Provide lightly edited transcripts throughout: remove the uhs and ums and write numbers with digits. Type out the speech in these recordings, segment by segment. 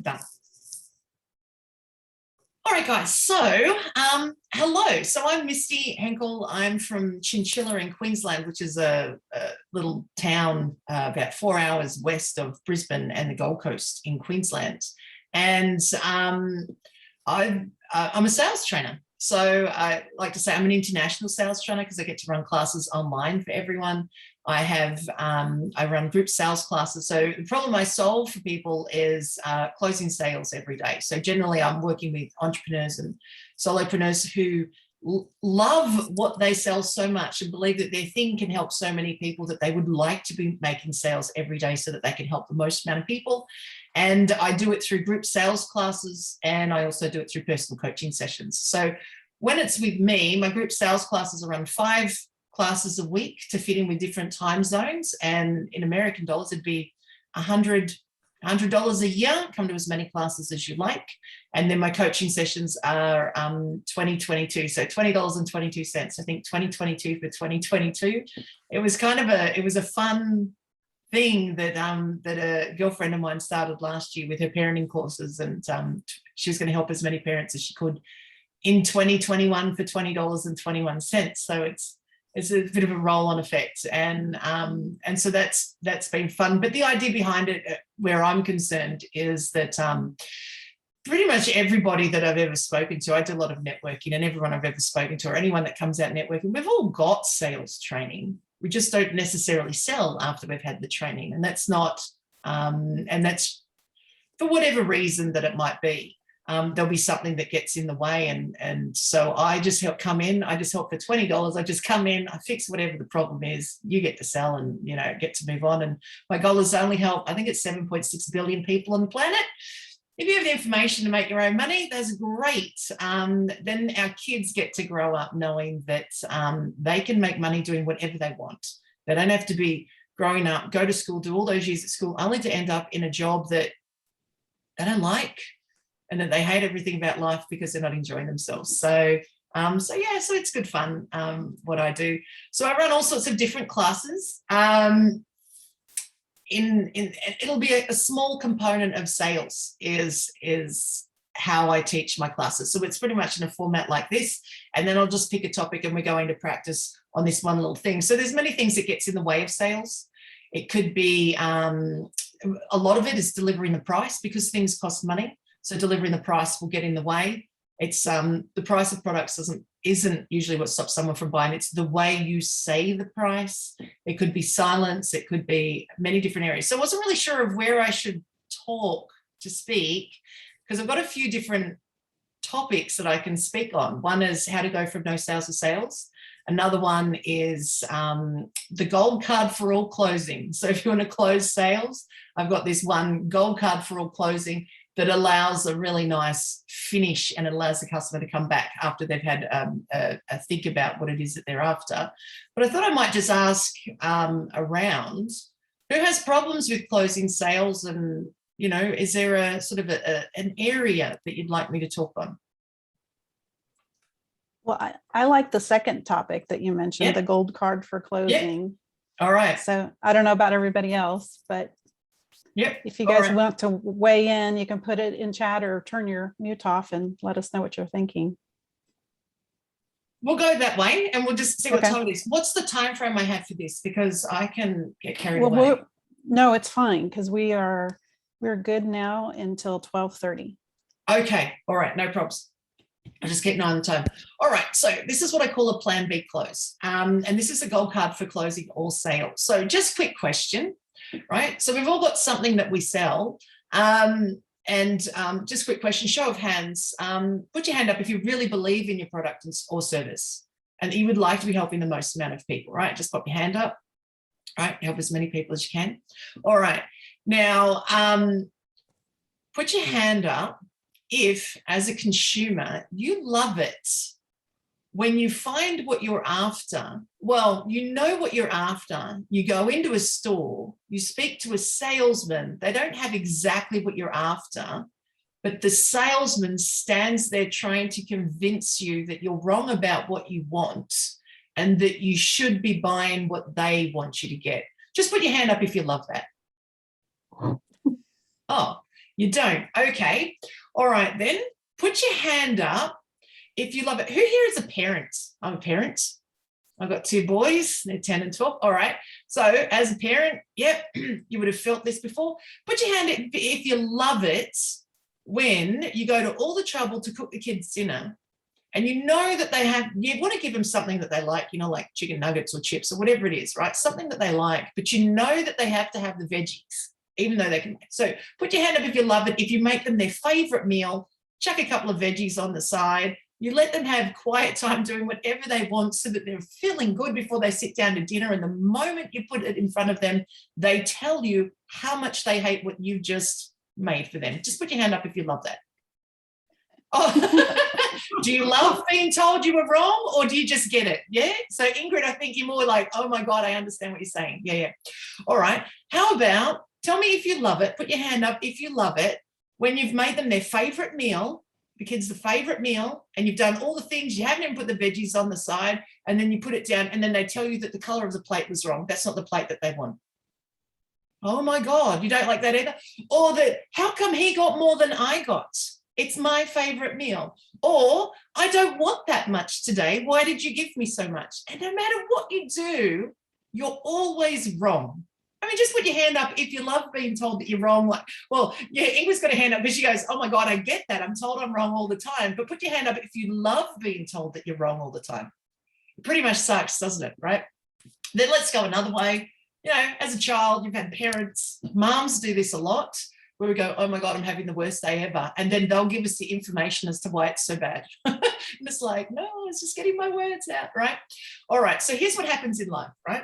Done. All right, guys. So, hello. So I'm Misty Henkel. I'm from Chinchilla in Queensland, which is a little town about 4 hours west of Brisbane and the Gold Coast in Queensland. And I'm a sales trainer. So I like to say I'm an international sales trainer because I get to run classes online for everyone. I run group sales classes. So the problem I solve for people is closing sales every day. So generally I'm working with entrepreneurs and solopreneurs who love what they sell so much and believe that their thing can help so many people that they would like to be making sales every day so that they can help the most amount of people. And I do it through group sales classes, and I also do it through personal coaching sessions. So when it's with me, my group sales classes are run 5 classes a week to fit in with different time zones. And in American dollars, it'd be $100 a year. Come to as many classes as you like. And then my coaching sessions are 2022. So $20.22. I think 2022 for 2022. It was kind of a fun thing that a girlfriend of mine started last year with her parenting courses, and she was going to help as many parents as she could in 2021 for $20.21. So it's a bit of a roll-on effect, and so that's been fun. But the idea behind it, where I'm concerned, is that pretty much everybody that I've ever spoken to, I do a lot of networking, and everyone I've ever spoken to, or anyone that comes out networking, we've all got sales training. We just don't necessarily sell after we've had the training, and that's not, and that's for whatever reason that it might be. There'll be something that gets in the way, and so I just come in. I just help for $20. I just come in, I fix whatever the problem is. You get to sell and get to move on. And my goal is to only help, I think it's 7.6 billion people on the planet. If you have the information to make your own money, that's great. Then our kids get to grow up knowing that they can make money doing whatever they want. They don't have to be growing up, go to school, do all those years at school, only to end up in a job that they don't like and that they hate everything about life because they're not enjoying themselves. So it's good fun, what I do. So I run all sorts of different classes. It'll be a small component of sales is how I teach my classes. So it's pretty much in a format like this, and then I'll just pick a topic and we're going to practice on this one little thing. So there's many things that gets in the way of sales. It could be a lot of it is delivering the price, because things cost money. So delivering the price will get in the way. It's the price of products isn't usually what stops someone from buying. It's the way you say the price. It could be silence. It could be many different areas. So I wasn't really sure of where I should talk to speak, because I've got a few different topics that I can speak on. One is how to go from no sales to sales. Another one is the gold card for all closing. So if you want to close sales, I've got this one gold card for all closing that allows a really nice finish, and it allows the customer to come back after they've had a think about what it is that they're after. But I thought I might just ask around, who has problems with closing sales, and is there a sort of an area that you'd like me to talk on? Well, I like the second topic that you mentioned, the gold card for closing. All right. So I don't know about everybody else, but if you guys want to weigh in, you can put it in chat or turn your mute off and let us know what you're thinking. We'll go that way, and we'll just see what time it is. What's the time frame I have for this? Because I can get carried away. No, it's fine, because we're good now until 12:30. Okay. All right. No problems. I'll just keep an eye on the time. All right. So this is what I call a plan B close. And this is a gold card for closing all sales. So just quick question, right? So we've all got something that we sell. Just quick question, show of hands. Put your hand up if you really believe in your product or service and you would like to be helping the most amount of people, right? Just pop your hand up, right? Help as many people as you can. All right. Now, put your hand up if, as a consumer, you love it when you find what you're after. Well, you know what you're after. You go into a store, you speak to a salesman. They don't have exactly what you're after, but the salesman stands there trying to convince you that you're wrong about what you want and that you should be buying what they want you to get. Just put your hand up if you love that. Oh, You don't. Okay. All right, then. Put your hand up if you love it. Who here is a parent? I'm a parent. I've got 2 boys. They're 10 and 12. All right. So as a parent, yep, you would have felt this before. Put your hand up if you love it when you go to all the trouble to cook the kids dinner and you know that you want to give them something that they like, like chicken nuggets or chips or whatever it is, right? Something that they like, but you know that they have to have the veggies, even though they can. So put your hand up if you love it. If you make them their favorite meal, chuck a couple of veggies on the side. You let them have quiet time doing whatever they want so that they're feeling good before they sit down to dinner. And the moment you put it in front of them, they tell you how much they hate what you've just made for them. Just put your hand up if you love that. Oh, do you love being told you were wrong or do you just get it? Yeah. So Ingrid, I think you're more like, oh my God, I understand what you're saying. Yeah. All right. How about tell me if you love it. Put your hand up if you love it when you've made them their favorite meal, the kids' the favorite meal, and you've done all the things, you haven't even put the veggies on the side, and then you put it down, and then they tell you that the color of the plate was wrong. That's not the plate that they want. Oh my God, you don't like that either? Or that, how come he got more than I got? It's my favorite meal. Or I don't want that much today. Why did you give me so much? And no matter what you do, you're always wrong. I mean, just put your hand up if you love being told that you're wrong. Like, well, yeah, Ingrid's got a hand up, but she goes, oh my God, I get that. I'm told I'm wrong all the time. But put your hand up if you love being told that you're wrong all the time. It pretty much sucks, doesn't it? Right? Then let's go another way. As a child, you've had parents, moms do this a lot, where we go, oh my God, I'm having the worst day ever. And then they'll give us the information as to why it's so bad. And it's like, no, I was just getting my words out, right? All right, so here's what happens in life, right?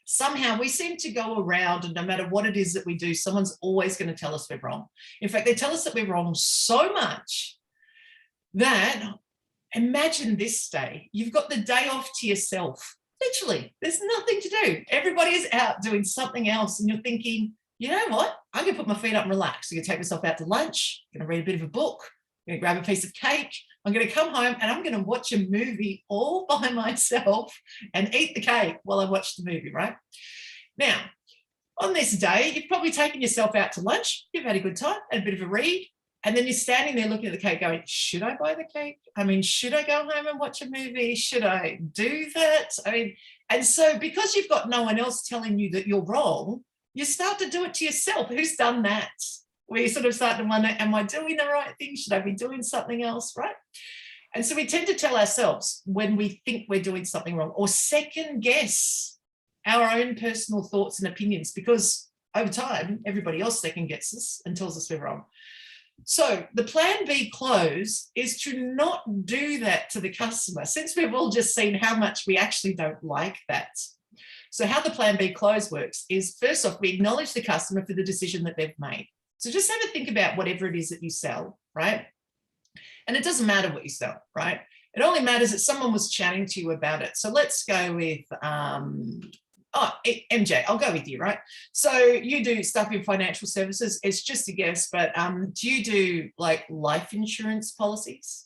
Somehow we seem to go around and no matter what it is that we do, someone's always going to tell us we're wrong. In fact, they tell us that we're wrong so much that imagine this day, you've got the day off to yourself. Literally, there's nothing to do. Everybody is out doing something else and you're thinking, you know what? I'm going to put my feet up and relax. I'm going to take myself out to lunch. I'm going to read a bit of a book. I'm going to grab a piece of cake. I'm going to come home and I'm going to watch a movie all by myself and eat the cake while I watch the movie, right? Now, on this day, you've probably taken yourself out to lunch. You've had a good time, had a bit of a read. And then you're standing there looking at the cake going, should I buy the cake? I mean, should I go home and watch a movie? Should I do that? I mean, and so because you've got no one else telling you that you're wrong, you start to do it to yourself. Who's done that? Where you sort of start to wonder, am I doing the right thing? Should I be doing something else, right? And so we tend to tell ourselves when we think we're doing something wrong or second guess our own personal thoughts and opinions because over time, everybody else second guesses us and tells us we're wrong. So the plan B close is to not do that to the customer since we've all just seen how much we actually don't like that. So how the plan B close works is first off, we acknowledge the customer for the decision that they've made. So just have a think about whatever it is that you sell, right? And it doesn't matter what you sell, right? It only matters that someone was chatting to you about it. So let's go with, MJ, I'll go with you, right? So you do stuff in financial services. It's just a guess, but do you do like life insurance policies?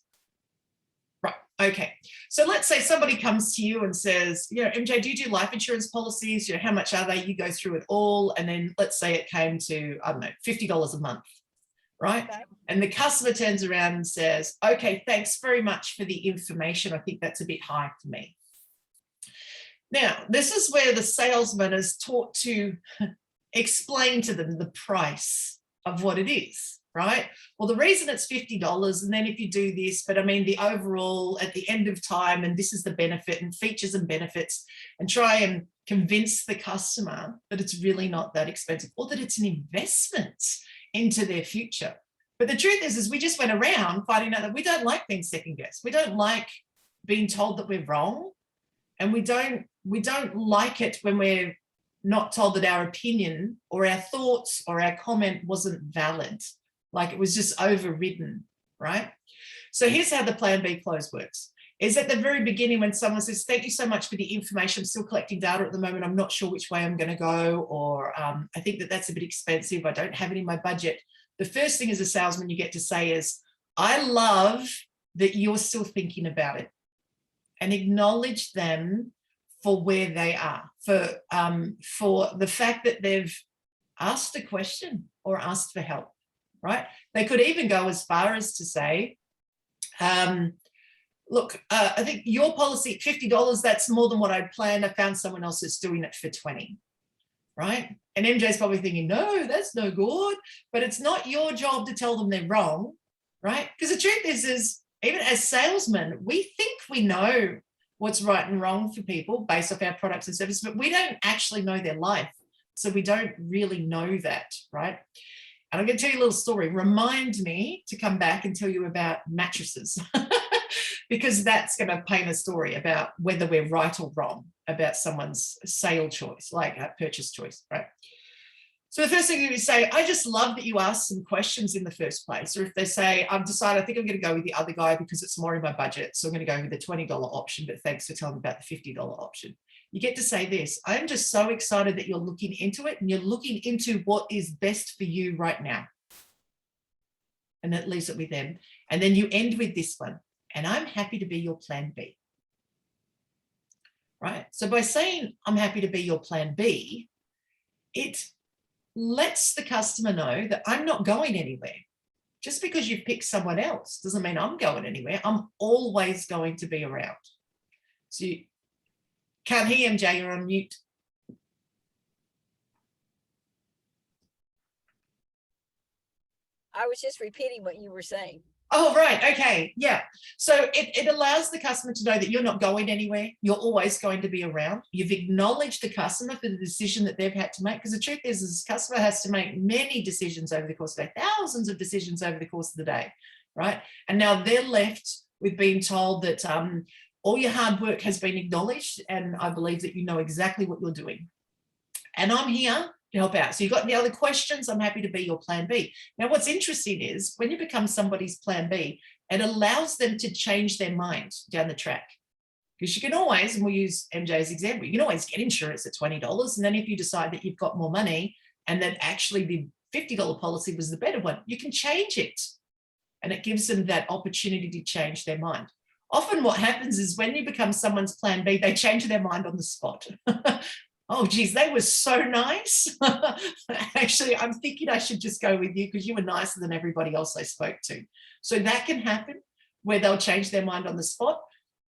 Right. Okay. So let's say somebody comes to you and says, MJ, do you do life insurance policies? How much are they? You go through it all. And then let's say it came to, I don't know, $50 a month, right? Okay. And the customer turns around and says, okay, thanks very much for the information. I think that's a bit high for me. Now, this is where the salesman is taught to explain to them the price of what it is. Right? Well, the reason it's $50, and then if you do this, but I mean, the overall at the end of time, and this is the benefit and features and benefits, and try and convince the customer that it's really not that expensive or that it's an investment into their future. But the truth is we just went around finding out that we don't like being second guessed. We don't like being told that we're wrong. And we don't like it when we're not told that our opinion or our thoughts or our comment wasn't valid. Like it was just overridden, right? So here's how the plan B close works. Is at the very beginning when someone says, thank you so much for the information. I'm still collecting data at the moment. I'm not sure which way I'm going to go, or I think that that's a bit expensive. I don't have it in my budget. The first thing as a salesman you get to say is, I love that you're still thinking about it, and acknowledge them for where they are, for the fact that they've asked a question or asked for help. right? They could even go as far as to say, look, I think your policy at $50, that's more than what I'd planned. I found someone else that's doing it for 20, right? And MJ's probably thinking, no, that's no good, but it's not your job to tell them they're wrong, right? Because the truth is even as salesmen, we think we know what's right and wrong for people based off our products and services, but we don't actually know their life. So we don't really know that, right? And I'm going to tell you a little story. Remind me to come back and tell you about mattresses because that's going to paint a story about whether we're right or wrong about someone's sale choice, like a purchase choice, right? So the first thing you say, I just love that you asked some questions in the first place. Or if they say, I've decided, I think I'm going to go with the other guy because it's more in my budget. So I'm going to go with the $20 option, but thanks for telling me about the $50 option. You get to say this, I'm just so excited that you're looking into it and you're looking into what is best for you right now. And that leaves it with them. And then you end with this one, and I'm happy to be your plan B. Right? So by saying, I'm happy to be your plan B, it lets the customer know that I'm not going anywhere. Just because you've picked someone else doesn't mean I'm going anywhere. I'm always going to be around. So you can't hear MJ, you're on mute. I was just repeating what you were saying. Oh, right. Okay. Yeah. So it allows the customer to know that you're not going anywhere. You're always going to be around. You've acknowledged the customer for the decision that they've had to make. Because the truth is this customer has to make many decisions over the course of the day, thousands of decisions over the course of the day, right? And now they're left with being told that all your hard work has been acknowledged. And I believe that you know exactly what you're doing. And I'm here to help out. So you've got any other questions? I'm happy to be your plan B. Now, what's interesting is when you become somebody's plan B, it allows them to change their mind down the track. Because you can always, and we'll use MJ's example, you can always get insurance at $20. And then if you decide that you've got more money and that actually the $50 policy was the better one, you can change it. And it gives them that opportunity to change their mind. Often what happens is when you become someone's plan B, they change their mind on the spot. Oh, geez, they were so nice. Actually, I'm thinking I should just go with you because you were nicer than everybody else I spoke to. So that can happen where they'll change their mind on the spot.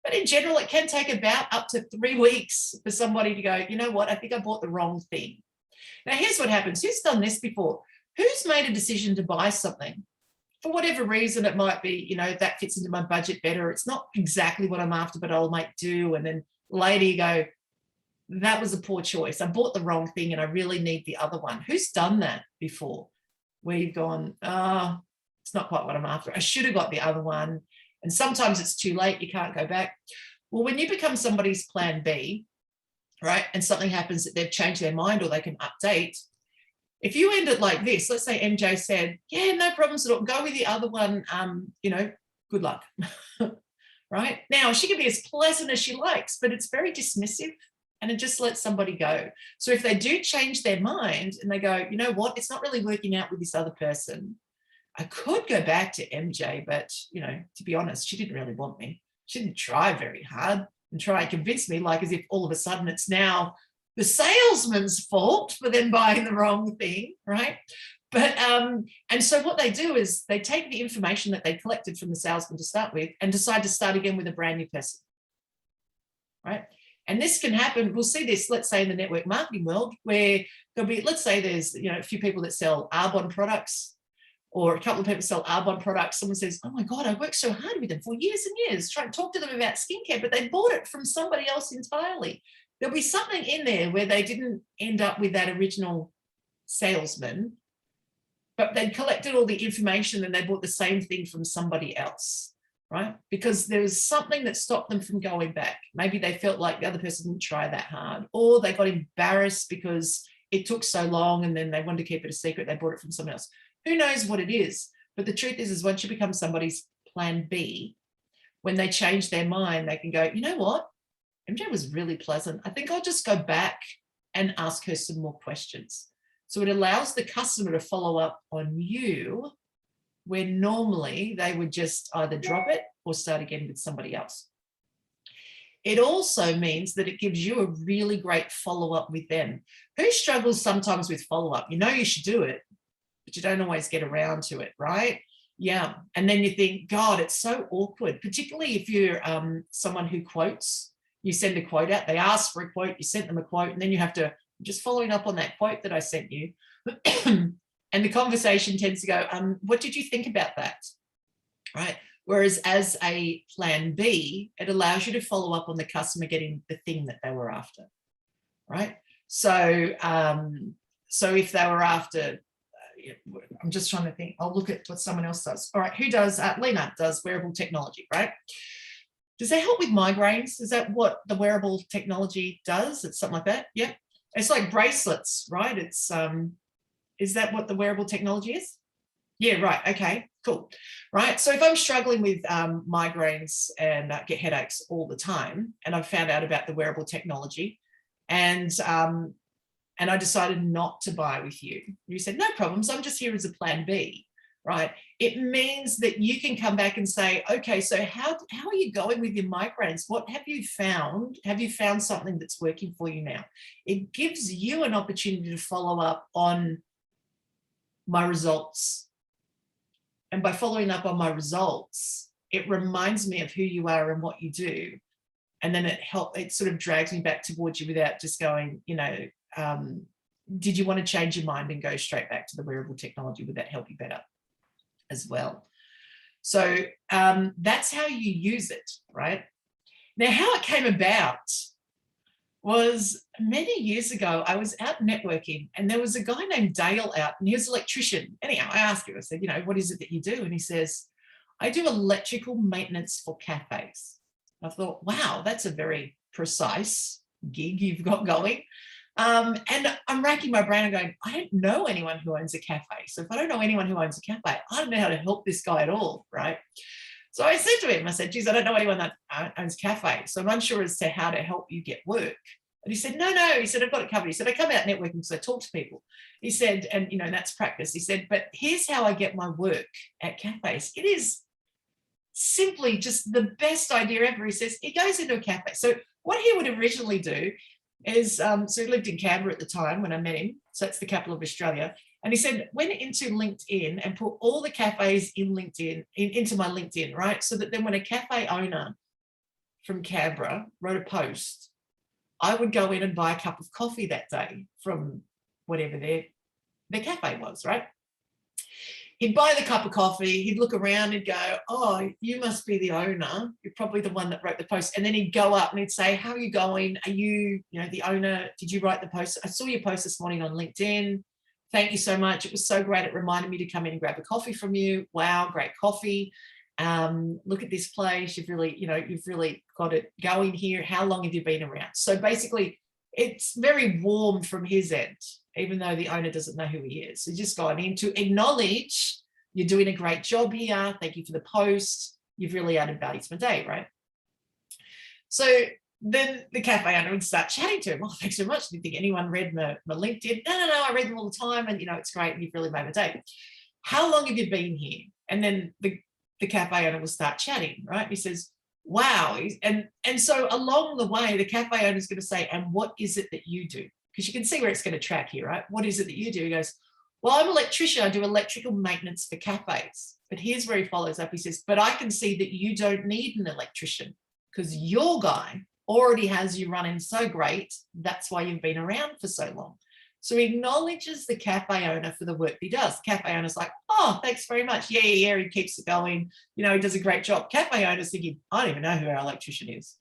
But in general, it can take about up to 3 weeks for somebody to go, you know what, I think I bought the wrong thing. Now, here's what happens. Who's done this before? Who's made a decision to buy something? For whatever reason, it might be, you know, that fits into my budget better. It's not exactly what I'm after, but I'll make do. And then later you go, that was a poor choice. I bought the wrong thing and I really need the other one. Who's done that before? Where you've gone, oh, it's not quite what I'm after. I should have got the other one. And sometimes it's too late. You can't go back. Well, when you become somebody's plan B, right, and something happens that they've changed their mind or they can update, if you end it like this, let's say MJ said, yeah, no problems at all, go with the other one, you know, good luck, right? Now, she can be as pleasant as she likes, but it's very dismissive. And it just lets somebody go. So if they do change their mind and they go, you know what, it's not really working out with this other person. I could go back to MJ, but, you know, to be honest, she didn't really want me. She didn't try very hard and try and convince me, like as if all of a sudden it's now the salesman's fault for them buying the wrong thing, right? But, and so what they do is they take the information that they collected from the salesman to start with and decide to start again with a brand new person, right? And this can happen, we'll see this, let's say in the network marketing world, where there'll be, let's say there's, you know, a few people that sell Arbonne products or a couple of people sell Arbonne products. Someone says, oh my God, I worked so hard with them for years and years, trying to talk to them about skincare, but they bought it from somebody else entirely. There'll be something in there where they didn't end up with that original salesman, but they collected all the information and they bought the same thing from somebody else. Right? Because there was something that stopped them from going back. Maybe they felt like the other person didn't try that hard, or they got embarrassed because it took so long and then they wanted to keep it a secret. They bought it from someone else. Who knows what it is? But the truth is once you become somebody's plan B, when they change their mind, they can go, you know what? MJ was really pleasant. I think I'll just go back and ask her some more questions. So it allows the customer to follow up on you where normally they would just either drop it or start again with somebody else. It also means that it gives you a really great follow-up with them. Who struggles sometimes with follow-up? You know you should do it, but you don't always get around to it, right? Yeah. And then you think, God, it's so awkward, particularly if you're someone who quotes. You send a quote out, they ask for a quote, you sent them a quote, and then you have to, just following up on that quote that I sent you. And the conversation tends to go, what did you think about that? Right. Whereas as a plan B, it allows you to follow up on the customer getting the thing that they were after. Right. So, so if they were after, I'm just trying to think, I'll look at what someone else does. All right. Who does, Lena does wearable technology, right? Does that help with migraines? Is that what the wearable technology does? It's something like that. Yeah. It's like bracelets, right? It's, is that what the wearable technology is? Yeah, right. Okay, cool. Right. So if I'm struggling with migraines and get headaches all the time, and I've found out about the wearable technology, and I decided not to buy with you, you said, no problems, I'm just here as a plan B, right? It means that you can come back and say, okay, so how are you going with your migraines? What have you found? Have you found something that's working for you now? It gives you an opportunity to follow up on my results. And by following up on my results, it reminds me of who you are and what you do. And then it sort of drags me back towards you without just going, you know, did you want to change your mind and go straight back to the wearable technology? Would that help you better as well? So that's how you use it, right? Now, how it came about was many years ago, I was out networking and there was a guy named Dale out and he was an electrician. Anyhow, I asked him, I said, you know, what is it that you do? And he says, I do electrical maintenance for cafes. I thought, wow, that's a very precise gig you've got going. And I'm racking my brain and going, I don't know anyone who owns a cafe. So if I don't know anyone who owns a cafe, I don't know how to help this guy at all, right? So I said to him, I said, geez, I don't know anyone that owns a cafe. So I'm unsure as to how to help you get work. And he said, no, he said, I've got it covered. He said, I come out networking because I talk to people. He said, and you know, that's practice. He said, but here's how I get my work at cafes. It is simply just the best idea ever. He says, he goes into a cafe. So what he would originally do is, so he lived in Canberra at the time when I met him. So it's the capital of Australia. And he said, went into LinkedIn and put all the cafes in LinkedIn, into my LinkedIn, right? So that then when a cafe owner from Canberra wrote a post, I would go in and buy a cup of coffee that day from whatever their cafe was, right? He'd buy the cup of coffee, he'd look around and go, oh, you must be the owner. You're probably the one that wrote the post. And then he'd go up and he'd say, how are you going? Are you, the owner? Did you write the post? I saw your post this morning on LinkedIn. Thank you so much. It was so great. It reminded me to come in and grab a coffee from you. Wow, great coffee. Look at this place. You've really got it going here. How long have you been around? So basically, it's very warm from his end, even though the owner doesn't know who he is. So just gone in to acknowledge you're doing a great job here. Thank you for the post. You've really added value to my day, right? So then the cafe owner would start chatting to him. Oh, thanks so much. Do you think anyone read my LinkedIn? No, I read them all the time. And, it's great. And you've really made my day. How long have you been here? And then the cafe owner will start chatting, right? He says, wow. And so along the way, the cafe owner is going to say, and what is it that you do? Because you can see where it's going to track here, right? What is it that you do? He goes, well, I'm an electrician. I do electrical maintenance for cafes. But here's where he follows up. He says, but I can see that you don't need an electrician because your guy already has you running so great. That's why you've been around for so long. So he acknowledges the cafe owner for the work he does. Cafe owner's like, oh, thanks very much. Yeah, he keeps it going. He does a great job. Cafe owner's thinking, I don't even know who our electrician is.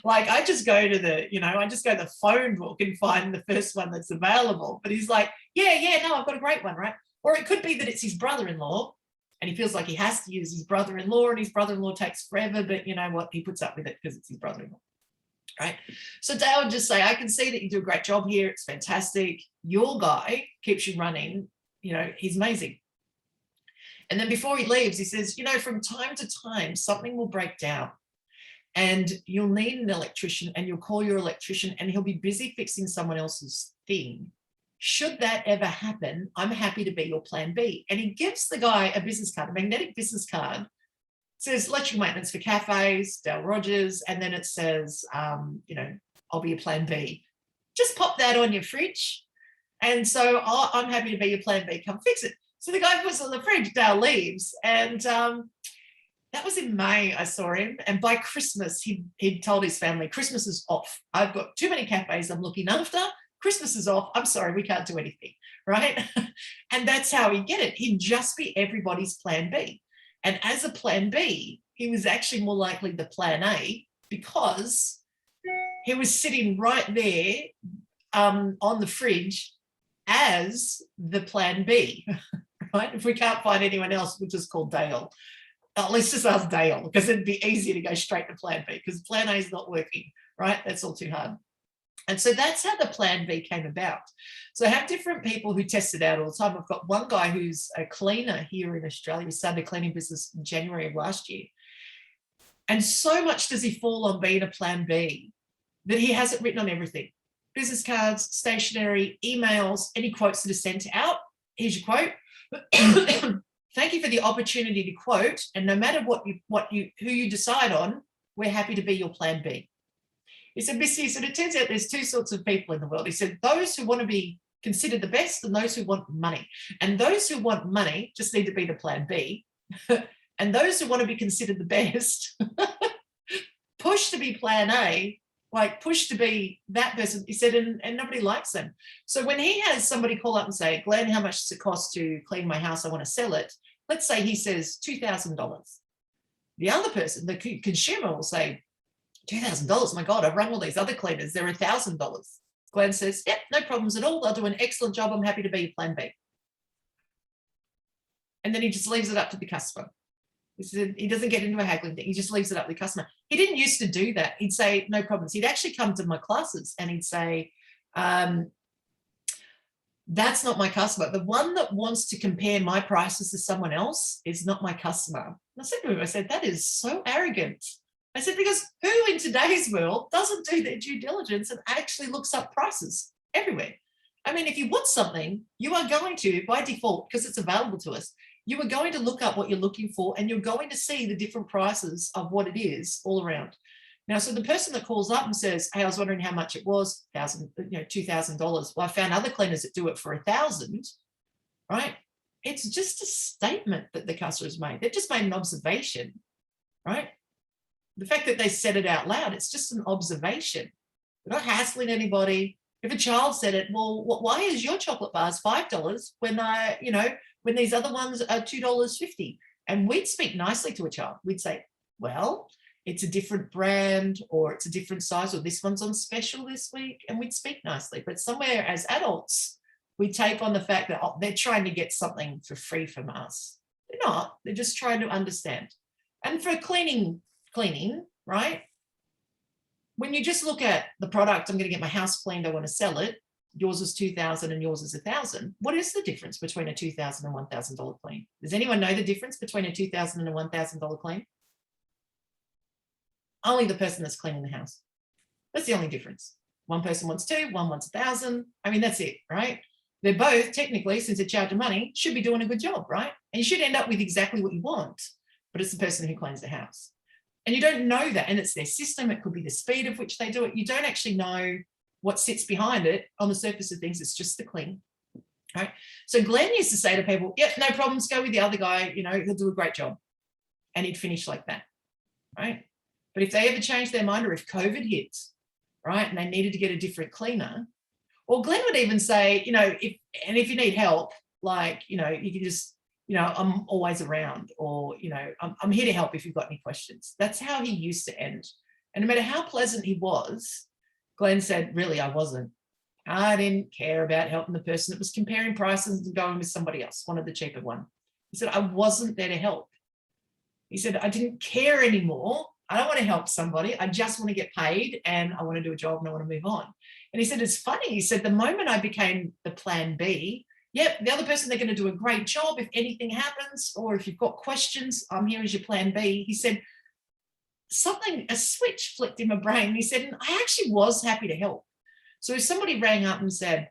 Like, I just go to the phone book and find the first one that's available. But he's like, yeah, no, I've got a great one, right? Or it could be that it's his brother-in-law and he feels like he has to use his brother-in-law and his brother-in-law takes forever, but you know what? He puts up with it because it's his brother-in-law. Right. So Dale would just say, I can see that you do a great job here. It's fantastic. Your guy keeps you running. He's amazing. And then before he leaves, he says, from time to time, something will break down and you'll need an electrician and you'll call your electrician and he'll be busy fixing someone else's thing. Should that ever happen, I'm happy to be your plan B. And he gives the guy a business card, a magnetic business card. It says electrical maintenance for cafes, Dale Rogers, and then it says, I'll be a plan B. Just pop that on your fridge. And so I'm happy to be your plan B, come fix it. So the guy puts it on the fridge, Dale leaves. And that was in May, I saw him. And by Christmas, he'd told his family, Christmas is off. I've got too many cafes I'm looking after. Christmas is off. I'm sorry, we can't do anything, right? And that's how he'd get it. He'd just be everybody's plan B. And as a plan B, he was actually more likely the plan A because he was sitting right there on the fridge as the plan B, right? If we can't find anyone else, we'll just call Dale. Let's just ask Dale because it'd be easier to go straight to plan B because plan A is not working, right? That's all too hard. And so that's how the plan B came about. So I have different people who test it out all the time. I've got one guy who's a cleaner here in Australia. He started a cleaning business in January of last year. And so much does he fall on being a plan B that he has it written on everything. Business cards, stationery, emails, any quotes that are sent out. Here's your quote. Thank you for the opportunity to quote. And no matter who you decide on, we're happy to be your plan B. He said, Missy, so it turns out there's two sorts of people in the world. He said, those who want to be considered the best and those who want money. And those who want money just need to be the plan B. And those who want to be considered the best, push to be plan A, like push to be that person. He said, and nobody likes them. So when he has somebody call up and say, Glenn, how much does it cost to clean my house? I want to sell it. Let's say he says $2,000. The other person, the consumer, will say, $2,000, my God, I've rung all these other cleaners. They're $1,000. Glenn says, yep, no problems at all. They'll do an excellent job. I'm happy to be your plan B. And then he just leaves it up to the customer. He doesn't get into a haggling thing. He just leaves it up to the customer. He didn't used to do that. He'd say, no problems. He'd actually come to my classes and he'd say, that's not my customer. The one that wants to compare my prices to someone else is not my customer. And I said to him, that is so arrogant. I said, because who in today's world doesn't do their due diligence and actually looks up prices everywhere? I mean, if you want something, you are going to, by default, because it's available to us, you are going to look up what you're looking for and you're going to see the different prices of what it is all around. Now, so the person that calls up and says, hey, I was wondering how much it was, $2,000. Well, I found other cleaners that do it for $1,000, right? It's just a statement that the customer's made. They've just made an observation, right? The fact that they said it out loud, it's just an observation. They're not hassling anybody. If a child said it, well, why is your chocolate bars $5 when these other ones are $2.50? And we'd speak nicely to a child. We'd say, well, it's a different brand or it's a different size or this one's on special this week. And we'd speak nicely. But somewhere as adults, we take on the fact that they're trying to get something for free from us. They're not. They're just trying to understand. And for cleaning, right? When you just look at the product, I'm going to get my house cleaned, I want to sell it. Yours is $2,000 and yours is $1,000. What is the difference between a $2,000 and $1,000 clean? Does anyone know the difference between a $2,000 and a $1,000 clean? Only the person that's cleaning the house. That's the only difference. One person wants $2,000, one wants $1,000. I mean, that's it, right? They're both technically, since they're charging money, should be doing a good job, right? And you should end up with exactly what you want, but it's the person who cleans the house. And you don't know that, and it's their system. It could be the speed of which they do it. You don't actually know what sits behind it on the surface of things. It's just the clean, right? So Glenn used to say to people, yep, no problems, go with the other guy, he'll do a great job. And he'd finish like that, right? But if they ever changed their mind or if COVID hit, right, and they needed to get a different cleaner, well, Glenn would even say, if you need help, you can just, I'm always around, or, I'm here to help if you've got any questions. That's how he used to end. And no matter how pleasant he was, Glenn said, really, I wasn't. I didn't care about helping the person that was comparing prices and going with somebody else, one of the cheaper one. He said, I wasn't there to help. He said, I didn't care anymore. I don't want to help somebody. I just want to get paid and I want to do a job and I want to move on. And he said, it's funny. He said, the moment I became the plan B, yep, the other person, they're going to do a great job if anything happens, or if you've got questions, I'm here as your plan B. He said, a switch flicked in my brain. He said, and I actually was happy to help. So if somebody rang up and said,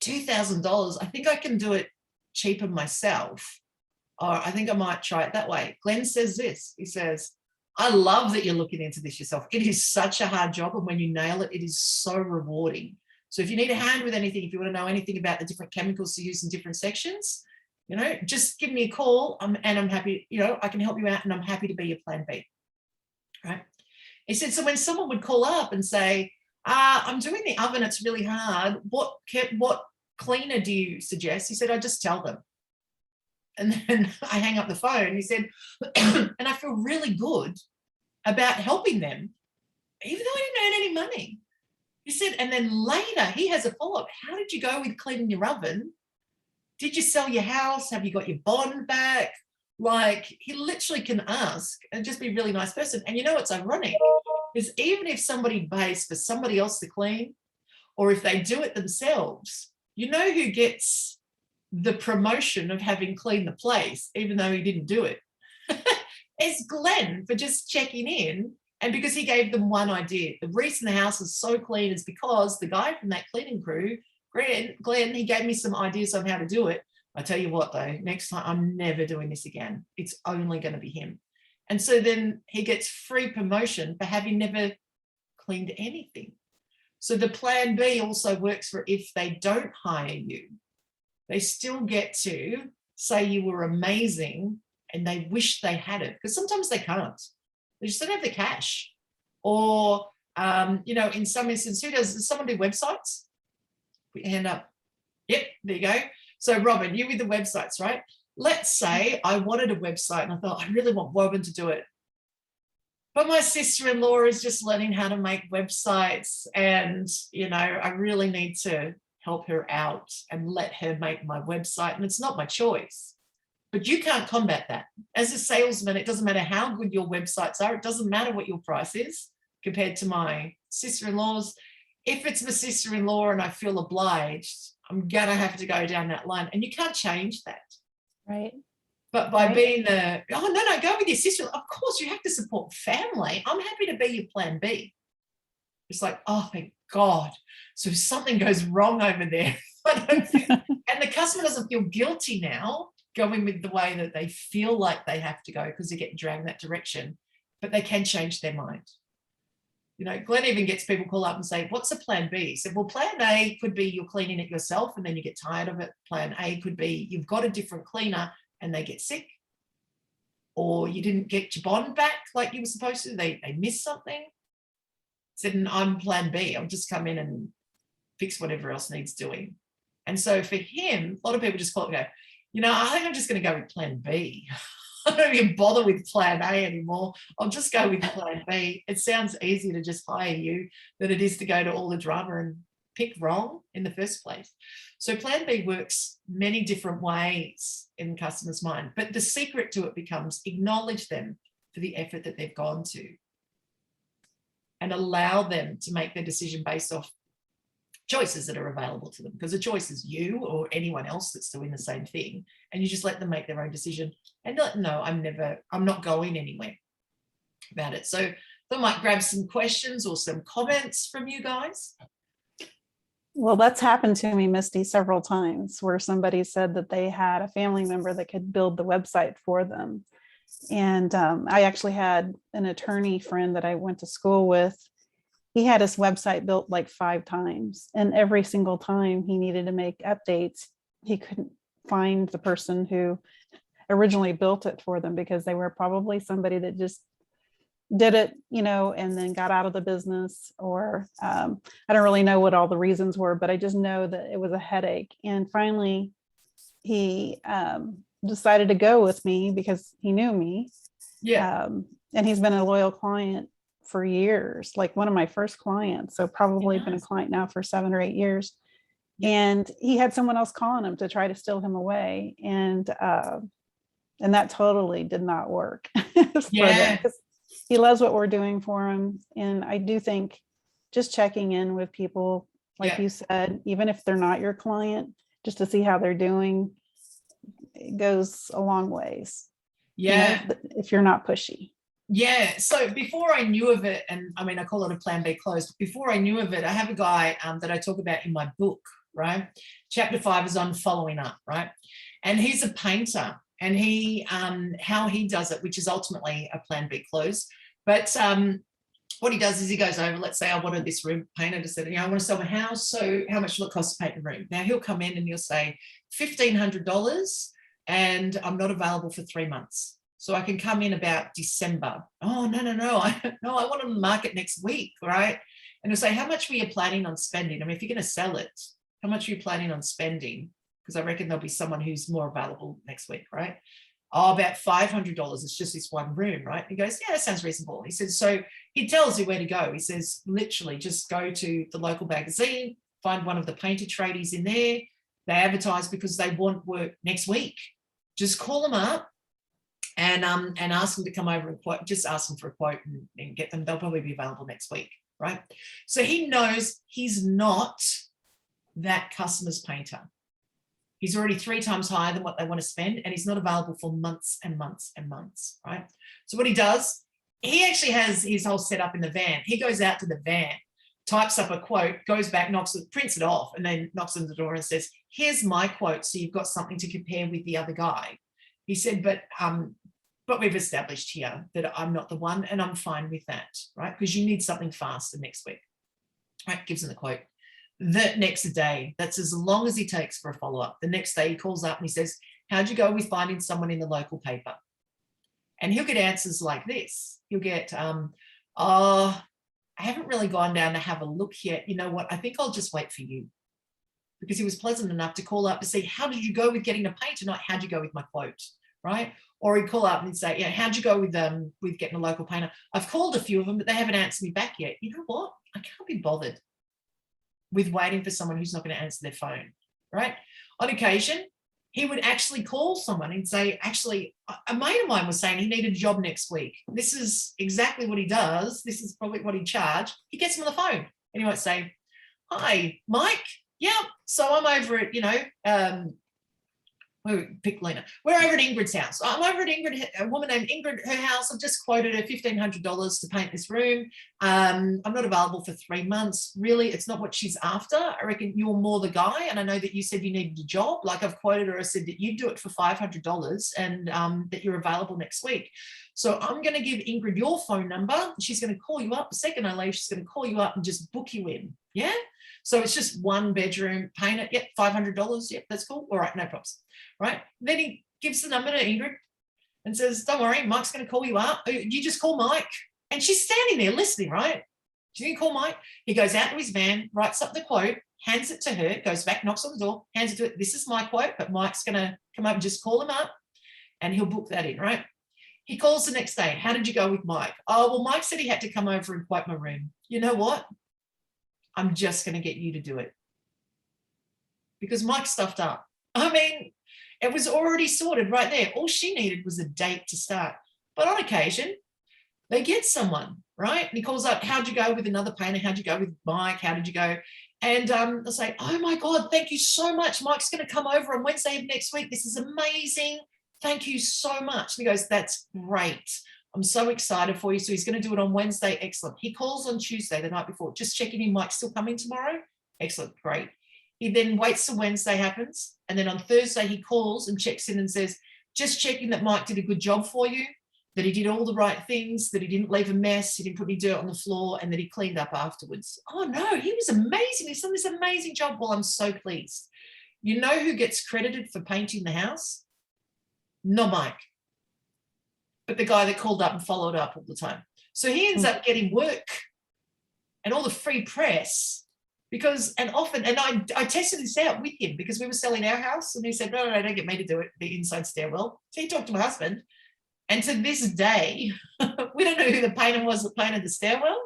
$2,000, I think I can do it cheaper myself, or I think I might try it that way. Glenn says this, he says, I love that you're looking into this yourself. It is such a hard job. And when you nail it, it is so rewarding. So if you need a hand with anything, if you want to know anything about the different chemicals to use in different sections, you know, just give me a call, and I'm happy, you know, I can help you out, and I'm happy to be your plan B, right? He said, so when someone would call up and say, I'm doing the oven, it's really hard, what cleaner do you suggest? He said, I just tell them. And then I hang up the phone. He said, and I feel really good about helping them, even though I didn't earn any money. He said, and then later he has a follow-up. How did you go with cleaning your oven? Did you sell your house? Have you got your bond back? Like, he literally can ask and just be a really nice person. And you know what's ironic is even if somebody pays for somebody else to clean, or if they do it themselves, you know who gets the promotion of having cleaned the place, even though he didn't do it? It's Glenn, for just checking in. And because he gave them one idea. The reason the house is so clean is because the guy from that cleaning crew, Glenn, he gave me some ideas on how to do it. I tell you what, though, next time I'm never doing this again. It's only going to be him. And so then he gets free promotion for having never cleaned anything. So the plan B also works for if they don't hire you. They still get to say you were amazing and they wish they had it, because sometimes they can't. They just don't have the cash. Or, you know, in some instances, does someone do websites? Put your hand up. Yep, there you go. So Robin, you with the websites, right? Let's say I wanted a website and I thought, I really want Robin to do it. But my sister-in-law is just learning how to make websites, and, you know, I really need to help her out and let her make my website, and it's not my choice. But you can't combat that. As a salesman, it doesn't matter how good your websites are. It doesn't matter what your price is compared to my sister-in-law's. If it's my sister-in-law and I feel obliged, I'm going to have to go down that line. And you can't change that. Right. But by being no, go with your sister. Of course, you have to support family. I'm happy to be your plan B. It's like, oh, thank God. So if something goes wrong over there, and the customer doesn't feel guilty now going with the way that they feel like they have to go because they get dragged that direction, but they can change their mind. You know, Glenn even gets people call up and say, what's a plan B? He said, well, plan A could be you're cleaning it yourself and then you get tired of it. Plan A could be you've got a different cleaner and they get sick, or you didn't get your bond back like you were supposed to. They missed something. He said, and I'm plan B. I'll just come in and fix whatever else needs doing. And so for him, a lot of people just call it and go, you know, I think I'm just going to go with plan B. I don't even bother with plan A anymore. I'll just go with plan B. It sounds easier to just hire you than it is to go to all the drama and pick wrong in the first place. So plan B works many different ways in the customer's mind, but the secret to it becomes acknowledge them for the effort that they've gone to and allow them to make their decision based off choices that are available to them, because the choice is you or anyone else that's doing the same thing, and you just let them make their own decision and let them know I'm not going anywhere about it. So I might grab some questions or some comments from you guys. Well, that's happened to me, Misty, several times where somebody said that they had a family member that could build the website for them. And I actually had an attorney friend that I went to school with. He had his website built like 5 times, and every single time he needed to make updates, he couldn't find the person who originally built it for them, because they were probably somebody that just did it, you know, and then got out of the business, or I don't really know what all the reasons were, but I just know that it was a headache. And finally he decided to go with me because he knew me. Yeah. And he's been a loyal client for years, like one of my first clients. So probably been a client now for 7 or 8 years. And he had someone else calling him to try to steal him away. And that totally did not work. Yeah. He loves what we're doing for him. And I do think just checking in with people, like you said, even if they're not your client, just to see how they're doing, it goes a long ways. Yeah. You know, if you're not pushy. Yeah. So before I knew of it, and I mean, I call it a plan B closed. Before I knew of it, I have a guy that I talk about in my book, right? Chapter 5 is on following up, right? And he's a painter, and he, how he does it, which is ultimately a plan B close. But what he does is he goes over, let's say I wanted this room painted. I said, I want to sell my house. So how much will it cost to paint the room? Now he'll come in and he'll say $1,500 and I'm not available for 3 months. So I can come in about December. Oh, no. I want it on the market next week, right? And he'll say, how much were you planning on spending? I mean, if you're going to sell it, how much are you planning on spending? Because I reckon there'll be someone who's more available next week, right? Oh, about $500. It's just this one room, right? He goes, yeah, that sounds reasonable. He says, so he tells you where to go. He says, literally just go to the local magazine, find one of the painter tradies in there. They advertise because they want work next week. Just call them up and ask them to come over and quote, just ask them for a quote and get them. They'll probably be available next week, right? So he knows he's not that customer's painter. He's already 3 times higher than what they want to spend, and he's not available for months and months and months, right? So what he does, he actually has his whole setup in the van. He goes out to the van, types up a quote, goes back, prints it off, and then knocks on the door and says, here's my quote, so you've got something to compare with the other guy. He said, but we've established here that I'm not the one, and I'm fine with that, right? Because you need something faster next week, right? Gives him the quote. The next day, that's as long as he takes for a follow-up. The next day he calls up and he says, how'd you go with finding someone in the local paper? And he'll get answers like this. He'll get, oh, I haven't really gone down to have a look yet. You know what? I think I'll just wait for you. Because he was pleasant enough to call up to see, how did you go with getting a painter? Not how'd you go with my quote, right? Or he'd call up and he'd say, yeah, how'd you go with getting a local painter? I've called a few of them, but they haven't answered me back yet. You know what? I can't be bothered with waiting for someone who's not going to answer their phone, right? On occasion, he would actually call someone and say, actually, a mate of mine was saying he needed a job next week. This is exactly what he does. This is probably what he charged. He gets him on the phone and he might say, hi, Mike. Yeah, so I'm over at, pick Lena. We're over at Ingrid's house. I'm over at Ingrid, a woman named Ingrid, her house. I've just quoted her $1,500 to paint this room. I'm not available for 3 months. Really, it's not what she's after. I reckon you're more the guy. And I know that you said you needed a job. Like I've quoted her, I said that you'd do it for $500 and that you're available next week. So I'm going to give Ingrid your phone number. She's going to call you up. The second I leave, she's going to call you up and just book you in. Yeah. So it's just 1 bedroom, paint it. Yep, $500. Yep, that's cool. All right, no problems. Right. Then he gives the number to Ingrid and says, don't worry, Mike's going to call you up. You just call Mike. And she's standing there listening, right? She's going to call Mike. He goes out to his van, writes up the quote, hands it to her, goes back, knocks on the door, hands it to her. This is my quote, but Mike's going to come up and just call him up and he'll book that in, right? He calls the next day. How did you go with Mike? Oh, well, Mike said he had to come over and quote my room. You know what? I'm just going to get you to do it. Because Mike stuffed up. I mean, it was already sorted right there. All she needed was a date to start. But on occasion, they get someone, right? And he calls up, how'd you go with another painter? How'd you go with Mike? How did you go? And they'll say, oh my God, thank you so much. Mike's going to come over on Wednesday of next week. This is amazing. Thank you so much. And he goes, that's great. I'm so excited for you. So he's going to do it on Wednesday. Excellent. He calls on Tuesday, the night before, just checking in. Mike's still coming tomorrow. Excellent. Great. He then waits till Wednesday happens. And then on Thursday, he calls and checks in and says, just checking that Mike did a good job for you, that he did all the right things, that he didn't leave a mess, he didn't put any dirt on the floor, and that he cleaned up afterwards. Oh no, he was amazing. He's done this amazing job. Well, I'm so pleased. You know who gets credited for painting the house? Not Mike, but the guy that called up and followed up all the time. So he ends up getting work and all the free press because, and often, and I tested this out with him because we were selling our house and he said, no, don't get me to do it, the inside stairwell. So he talked to my husband. And to this day, we don't know who the painter was that painted the stairwell.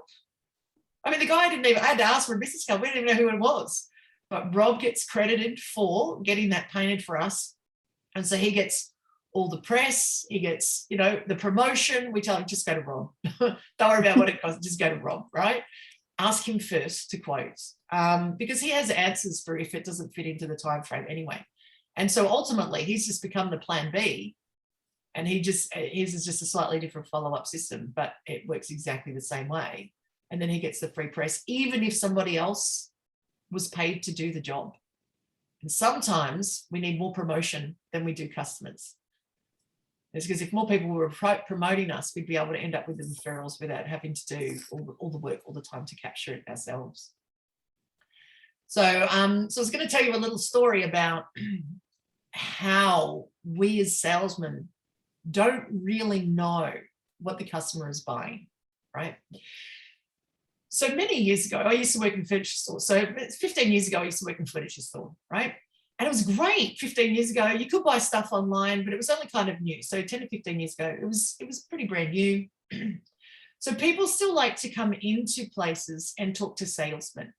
I mean, the guy didn't even, I had to ask for a business card. We didn't even know who it was. But Rob gets credited for getting that painted for us. And so he gets all the press, he gets, the promotion. We tell him, just go to Rob. Don't worry about what it costs, just go to Rob, right? Ask him first to quote because he has answers for if it doesn't fit into the time frame anyway. And so ultimately, he's just become the plan B. And his is just a slightly different follow-up system, but it works exactly the same way. And then he gets the free press, even if somebody else was paid to do the job. And sometimes we need more promotion than we do customers. It's because if more people were promoting us, we'd be able to end up with the referrals without having to do all the work all the time to capture it ourselves. So, so I was going to tell you a little story about how we as salesmen don't really know what the customer is buying, right? So many years ago, I used to work in a furniture store. So 15 years ago, I used to work in a furniture store, right? And it was great 15 years ago. You could buy stuff online, but it was only kind of new. So 10 to 15 years ago, it was pretty brand new. So people still like to come into places and talk to salesmen.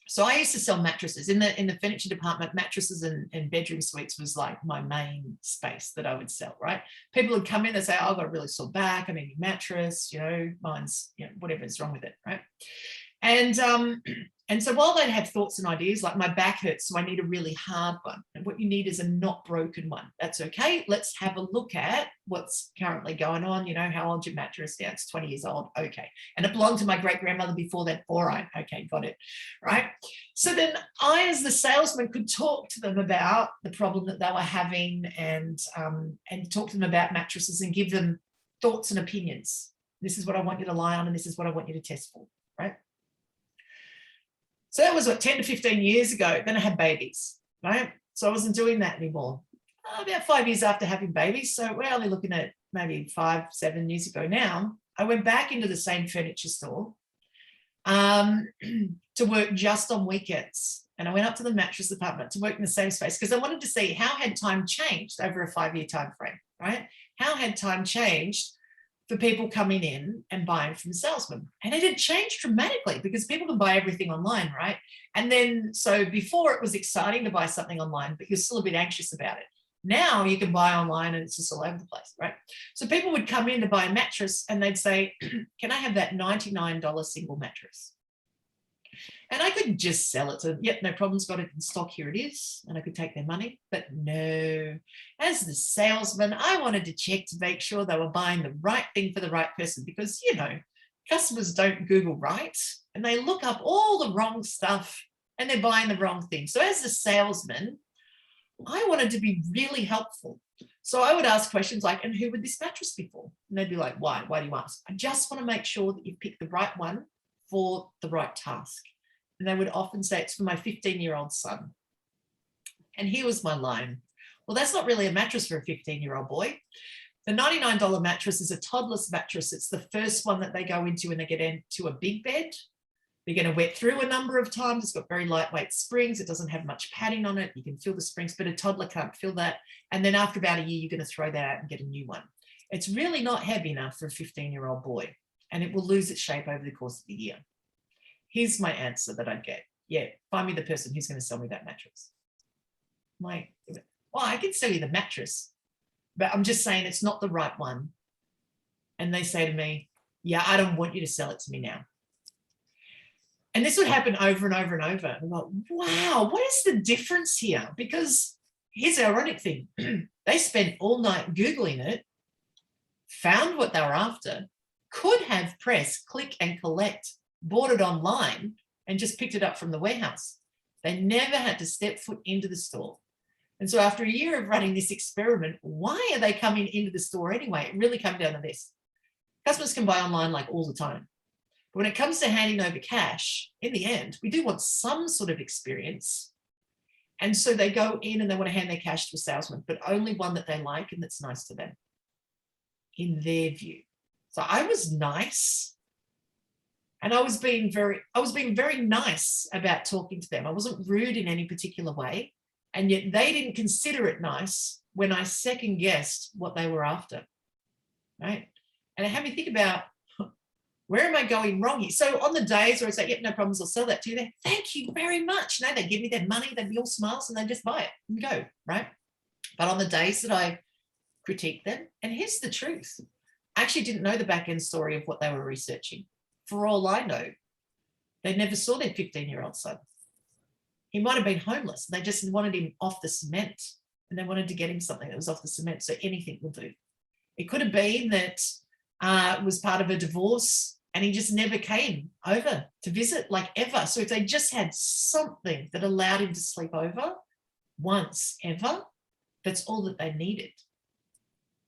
So I used to sell mattresses in the furniture department. Mattresses and bedroom suites was like my main space that I would sell, right? People would come in and say, oh, I've got a really sore back, I need a mattress, you know, mine's, you know, whatever's wrong with it, right? And so while they'd have thoughts and ideas like my back hurts, so I need a really hard one. And what you need is a not broken one. That's okay. Let's have a look at what's currently going on. You know, how old's your mattress? Yeah, it's 20 years old. Okay. And it belonged to my great grandmother before that. All right. Okay, got it. Right. So then I, as the salesman, could talk to them about the problem that they were having and talk to them about mattresses and give them thoughts and opinions. This is what I want you to lie on and this is what I want you to test for. Right. So that was what, 10 to 15 years ago. Then I had babies, right? So I wasn't doing that anymore. About 5 years after having babies, so we're only looking at maybe 5, 7 years ago now, I went back into the same furniture store to work just on weekends. And I went up to the mattress department to work in the same space because I wanted to see how had time changed over a 5-year time frame, right? How had time changed for people coming in and buying from salesmen? And it had changed dramatically because people can buy everything online, right? And then, so before it was exciting to buy something online, but you're still a bit anxious about it. Now you can buy online and it's just all over the place, right? So people would come in to buy a mattress and they'd say, can I have that $99 single mattress? And I could just sell it to them. Yep, no problems, got it in stock, here it is. And I could take their money. But no, as the salesman, I wanted to check to make sure they were buying the right thing for the right person because, you know, customers don't Google right and they look up all the wrong stuff and they're buying the wrong thing. So as the salesman, I wanted to be really helpful. So I would ask questions like, and who would this mattress be for? And they'd be like, why? Why do you ask? I just want to make sure that you pick the right one for the right task. And they would often say, it's for my 15-year-old son. And here was my line. Well, that's not really a mattress for a 15-year-old boy. The $99 mattress is a toddler's mattress. It's the first one that they go into when they get into a big bed. They're going to wet through a number of times. It's got very lightweight springs. It doesn't have much padding on it. You can feel the springs, but a toddler can't feel that. And then after about a year, you're going to throw that out and get a new one. It's really not heavy enough for a 15-year-old boy, and it will lose its shape over the course of the year. Here's my answer that I'd get. Yeah, find me the person who's going to sell me that mattress. I'm like, well, I can sell you the mattress, but I'm just saying it's not the right one. And they say to me, yeah, I don't want you to sell it to me now. And this would happen over and over and over. And I'm like, wow, what is the difference here? Because here's the ironic thing. They spent all night Googling it, found what they were after, could have pressed click and collect, bought it online and just picked it up from the warehouse. They never had to step foot into the store. And so after a year of running this experiment, why are they coming into the store anyway? It really came down to this. Customers can buy online like all the time. But when it comes to handing over cash, in the end, we do want some sort of experience. And so they go in and they want to hand their cash to a salesman, but only one that they like and that's nice to them, in their view. So I was nice. And I was being very nice about talking to them. I wasn't rude in any particular way. And yet they didn't consider it nice when I second guessed what they were after, right? And it had me think about, where am I going wrong here? So on the days where I say, yep, no problems, I'll sell that to you. They, thank you very much. No, they give me their money, they'd be all smiles and they just buy it and go, right? But on the days that I critique them, and here's the truth, I actually didn't know the back end story of what they were researching. For all I know, they never saw their 15-year-old son. He might have been homeless. They just wanted him off the cement and they wanted to get him something that was off the cement. So anything will do. It could have been that it was part of a divorce and he just never came over to visit, like ever. So if they just had something that allowed him to sleep over once ever, that's all that they needed.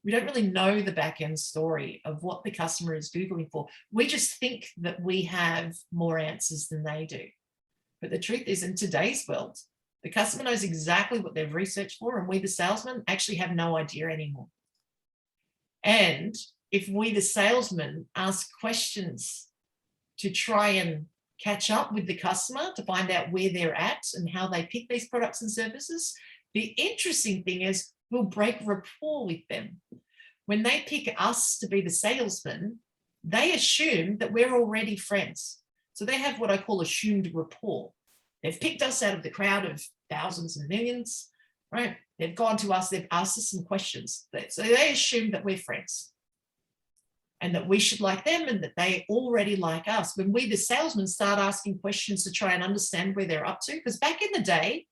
We don't really know the back end story of what the customer is Googling for. We just think that we have more answers than they do. But the truth is, in today's world, the customer knows exactly what they've researched for, and we, the salesman, actually have no idea anymore. And if we, the salesman, ask questions to try and catch up with the customer to find out where they're at and how they pick these products and services, the interesting thing is we'll break rapport with them. When they pick us to be the salesman, they assume that we're already friends. So they have what I call assumed rapport. They've picked us out of the crowd of thousands and millions, right? They've gone to us, they've asked us some questions. So they assume that we're friends and that we should like them and that they already like us. When we, the salesmen, start asking questions to try and understand where they're up to, because back in the day,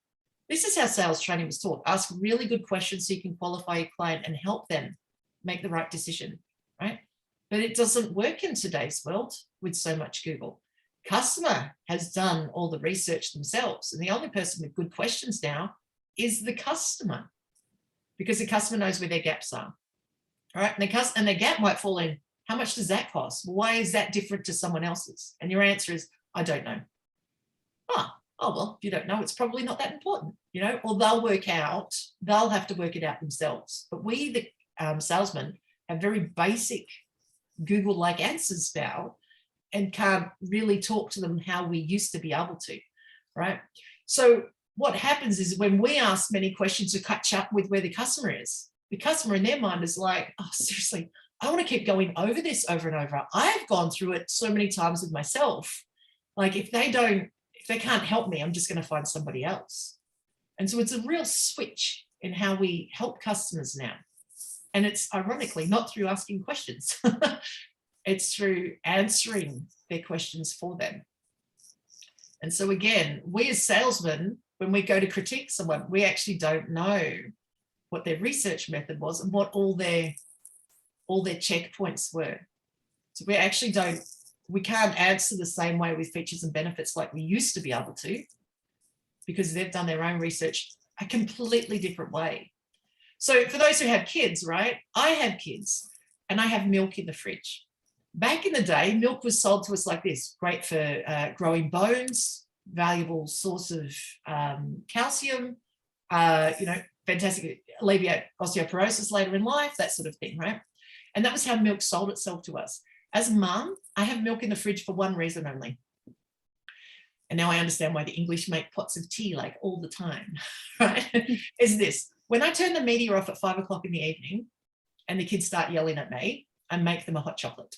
this is how sales training was taught. Ask really good questions so you can qualify your client and help them make the right decision, right? But it doesn't work in today's world with so much Google. Customer has done all the research themselves, and the only person with good questions now is the customer, because the customer knows where their gaps are, right? And the gap might fall in, how much does that cost? Why is that different to someone else's? And your answer is, I don't know. Oh, well, if you don't know, it's probably not that important, or they'll have to work it out themselves. But we, the salesmen, have very basic Google-like answers now and can't really talk to them how we used to be able to, right? So what happens is when we ask many questions to catch up with where the customer is, the customer in their mind is like, oh, seriously, I want to keep going over this over and over. I've gone through it so many times with myself. Like if they can't help me, I'm just going to find somebody else. And so it's a real switch in how we help customers now. And it's ironically not through asking questions. It's through answering their questions for them. And so again, we as salesmen, when we go to critique someone, we actually don't know what their research method was and what all their checkpoints were. So we can't answer the same way with features and benefits like we used to be able to, because they've done their own research a completely different way. So for those who have kids, right? I have kids and I have milk in the fridge. Back in the day, milk was sold to us like this: great for growing bones, valuable source of calcium, fantastic, alleviate osteoporosis later in life, that sort of thing, right? And that was how milk sold itself to us. As a mum, I have milk in the fridge for one reason only. And now I understand why the English make pots of tea like all the time, right? Is this: when I turn the media off at 5 o'clock in the evening and the kids start yelling at me, I make them a hot chocolate.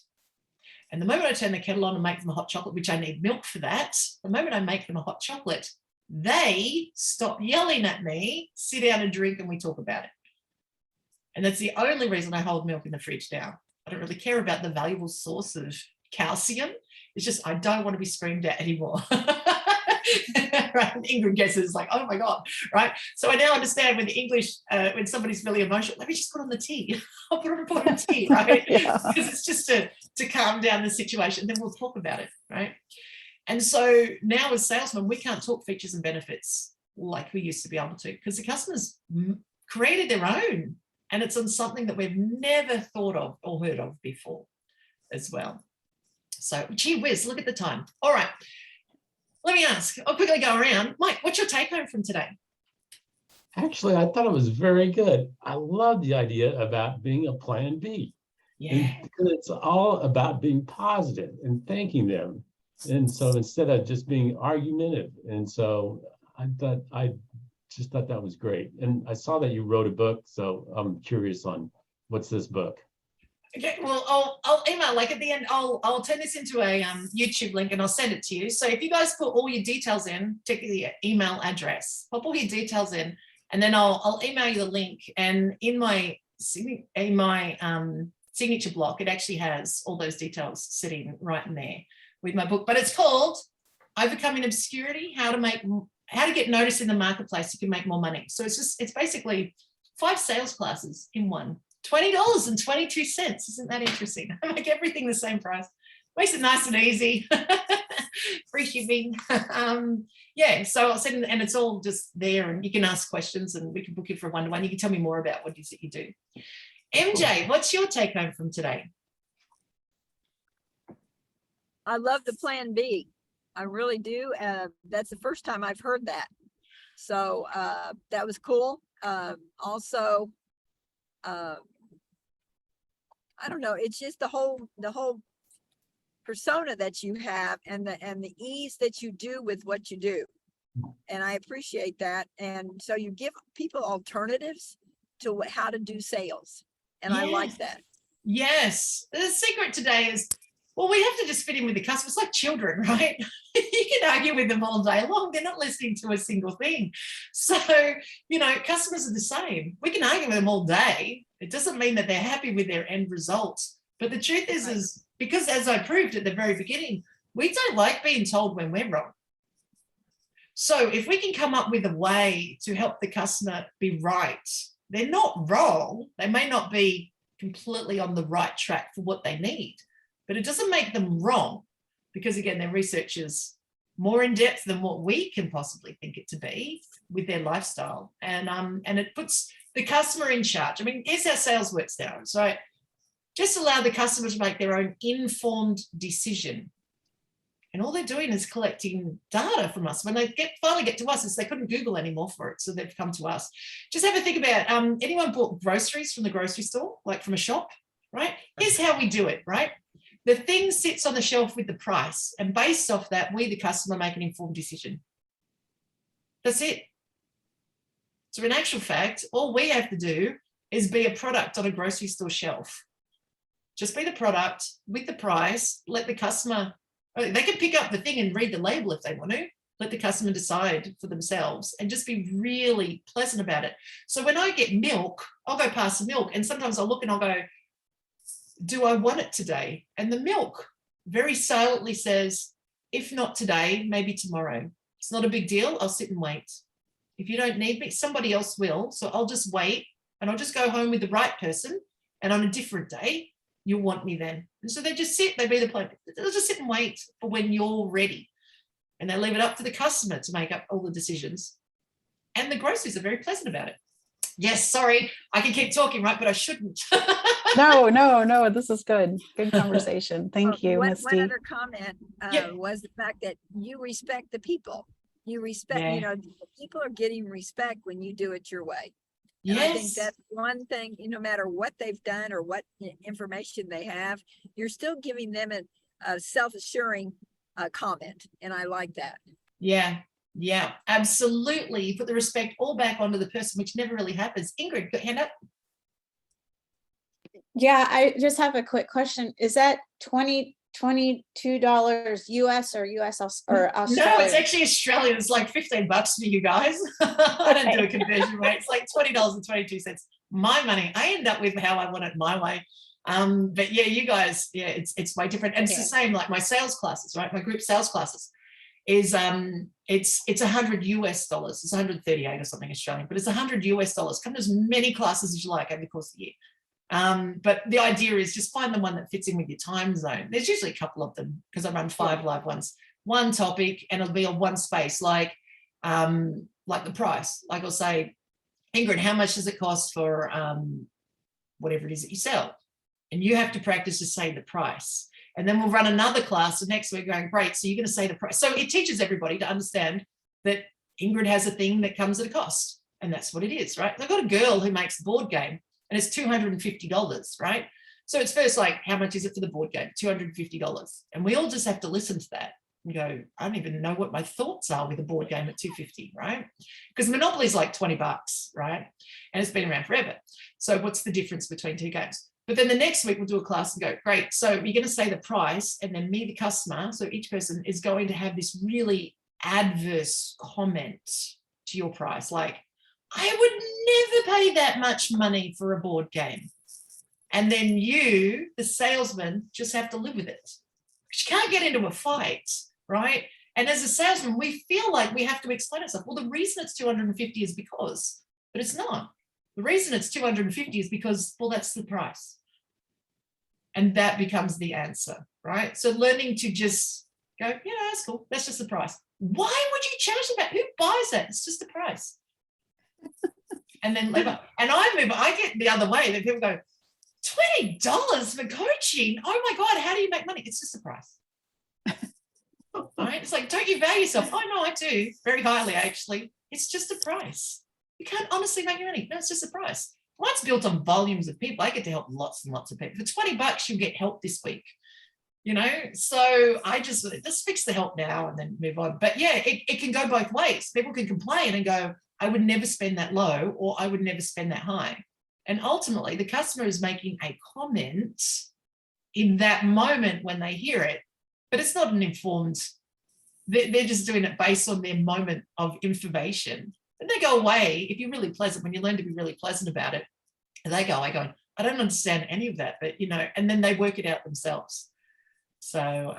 And the moment I turn the kettle on and make them a hot chocolate, which I need milk for that, the moment I make them a hot chocolate, they stop yelling at me, sit down and drink, and we talk about it. And that's the only reason I hold milk in the fridge now. I don't really care about the valuable source of calcium. It's just I don't want to be screamed at anymore. Right? And Ingrid guesses like, oh my God, right? So I now understand when the English, when somebody's really emotional, let me just put on the tea. I'll put on a pot of tea, right? Yeah. Because it's just to calm down the situation. Then we'll talk about it, right? And so now as salesmen, we can't talk features and benefits like we used to be able to, because the customers created their own, and it's on something that we've never thought of or heard of before as well. So gee whiz, look at the time. All right. Let me ask, I'll quickly go around. Mike, what's your take home from today? Actually, I thought it was very good. I love the idea about being a plan B. Yeah. Because it's all about being positive and thanking them. And so instead of just being argumentative. And so I just thought that was great. And I saw that you wrote a book, so I'm curious on what's this book? Okay, well, I'll email, like at the end, I'll turn this into a YouTube link and I'll send it to you. So if you guys put all your details in, particularly the email address, pop all your details in, and then I'll email you the link. And in my signature block, it actually has all those details sitting right in there with my book. But it's called Overcoming Obscurity: How to Get Noticed in the Marketplace You Can Make More Money. So it's basically 5 sales classes in one. $20.22. Isn't that interesting? I make everything the same price. Makes it nice and easy. Free shipping. Yeah, so I'll send, and it's all just there, and you can ask questions and we can book you for a one-to-one. You can tell me more about what it is that you do. MJ, what's your take home from today? I love the plan B. I really do. That's the first time I've heard that. So that was cool. Also, I don't know. It's just the whole persona that you have and the ease that you do with what you do. And I appreciate that. And so you give people alternatives to how to do sales. And I like that. Yes. The secret today is, well, we have to just fit in with the customers like children, right? You can argue with them all day long. They're not listening to a single thing. So, customers are the same. We can argue with them all day. It doesn't mean that they're happy with their end results. But the truth is because, as I proved at the very beginning, we don't like being told when we're wrong. So if we can come up with a way to help the customer be right, they're not wrong. They may not be completely on the right track for what they need, but it doesn't make them wrong because, again, their research is more in depth than what we can possibly think it to be with their lifestyle. And it puts the customer in charge. I mean, here's how sales works now. So just allow the customer to make their own informed decision. And all they're doing is collecting data from us. When they finally get to us, is they couldn't Google anymore for it, so they've come to us. Just have a think about, anyone bought groceries from the grocery store, like from a shop, right? Here's how we do it, right? The thing sits on the shelf with the price, and based off that, we, the customer, make an informed decision. That's it. So in actual fact, all we have to do is be a product on a grocery store shelf. Just be the product with the price, let the customer... They can pick up the thing and read the label if they want to. Let the customer decide for themselves and just be really pleasant about it. So when I get milk, I'll go past the milk and sometimes I'll look and I'll go, do I want it today? And the milk very silently says, if not today, maybe tomorrow. It's not a big deal. I'll sit and wait. If you don't need me, somebody else will. So I'll just wait and I'll just go home with the right person. And on a different day, you'll want me then. And so they just sit, they be the player. They'll just sit and wait for when you're ready. And they leave it up to the customer to make up all the decisions. And the grocers are very pleasant about it. Yes, sorry, I can keep talking, right? But I shouldn't. No, this is good. Good conversation. Thank you, Misty. One other comment was the fact that you respect the people. You respect, people are getting respect when you do it your way. And I think that's one thing, no matter what they've done or what information they have, you're still giving them a self-assuring comment. And I like that. Yeah, absolutely. You put the respect all back onto the person, which never really happens. Ingrid, got hand up. Yeah, I just have a quick question. Is that $22 US or or Australian? No, it's actually Australian. It's like $15 for you guys. I don't do a conversion rate. It's like $20.22. My money. I end up with how I want it my way. But yeah, you guys, it's way different. And it's the same like my sales classes, right? My group sales classes is it's $100 US. It's 138 or something Australian, but it's $100 US. Come to as many classes as you like over the course of the year. But the idea is just find the one that fits in with your time zone. There's usually a couple of them because I run 5 live ones, one topic, and it'll be on one space, like the price. Like I'll say, Ingrid, how much does it cost for whatever it is that you sell? And you have to practice to say the price. And then we'll run another class the next week going, great, so you're going to say the price. So it teaches everybody to understand that Ingrid has a thing that comes at a cost. And that's what it is, right? I've got a girl who makes a board game and it's $250, right? So it's first like, how much is it for the board game? $250. And we all just have to listen to that and go, I don't even know what my thoughts are with a board game at $250, right? Because Monopoly is like $20, right? And it's been around forever. So what's the difference between two games? But then the next week we'll do a class and go, great, so you're going to say the price, and then me, the customer, so each person is going to have this really adverse comment to your price. Like, I would never pay that much money for a board game. And then you, the salesman, just have to live with it. You can't get into a fight, right? And as a salesman, we feel like we have to explain ourselves. Well, the reason it's 250 is because, but it's not. The reason it's 250 is because, well, that's the price. And that becomes the answer, right? So learning to just go, yeah, that's cool. That's just the price. Why would you charge that? Who buys that? It's just the price. And then leave up. And I get the other way that people go, $20 for coaching. Oh my God, how do you make money? It's just a price. Right? It's like, don't you value yourself? Oh no, I do very highly, actually. It's just a price. You can't honestly make money. No, it's just a price. Mine's built on volumes of people. I get to help lots and lots of people. For $20, you'll get help this week. So I just fix the help now and then move on. But yeah, it can go both ways. People can complain and go, I would never spend that low, or I would never spend that high. And ultimately, the customer is making a comment in that moment when they hear it, but it's not an informed, they're just doing it based on their moment of information. And they go away. If you're really pleasant, when you learn to be really pleasant about it, they go, I don't understand any of that, but and then they work it out themselves. So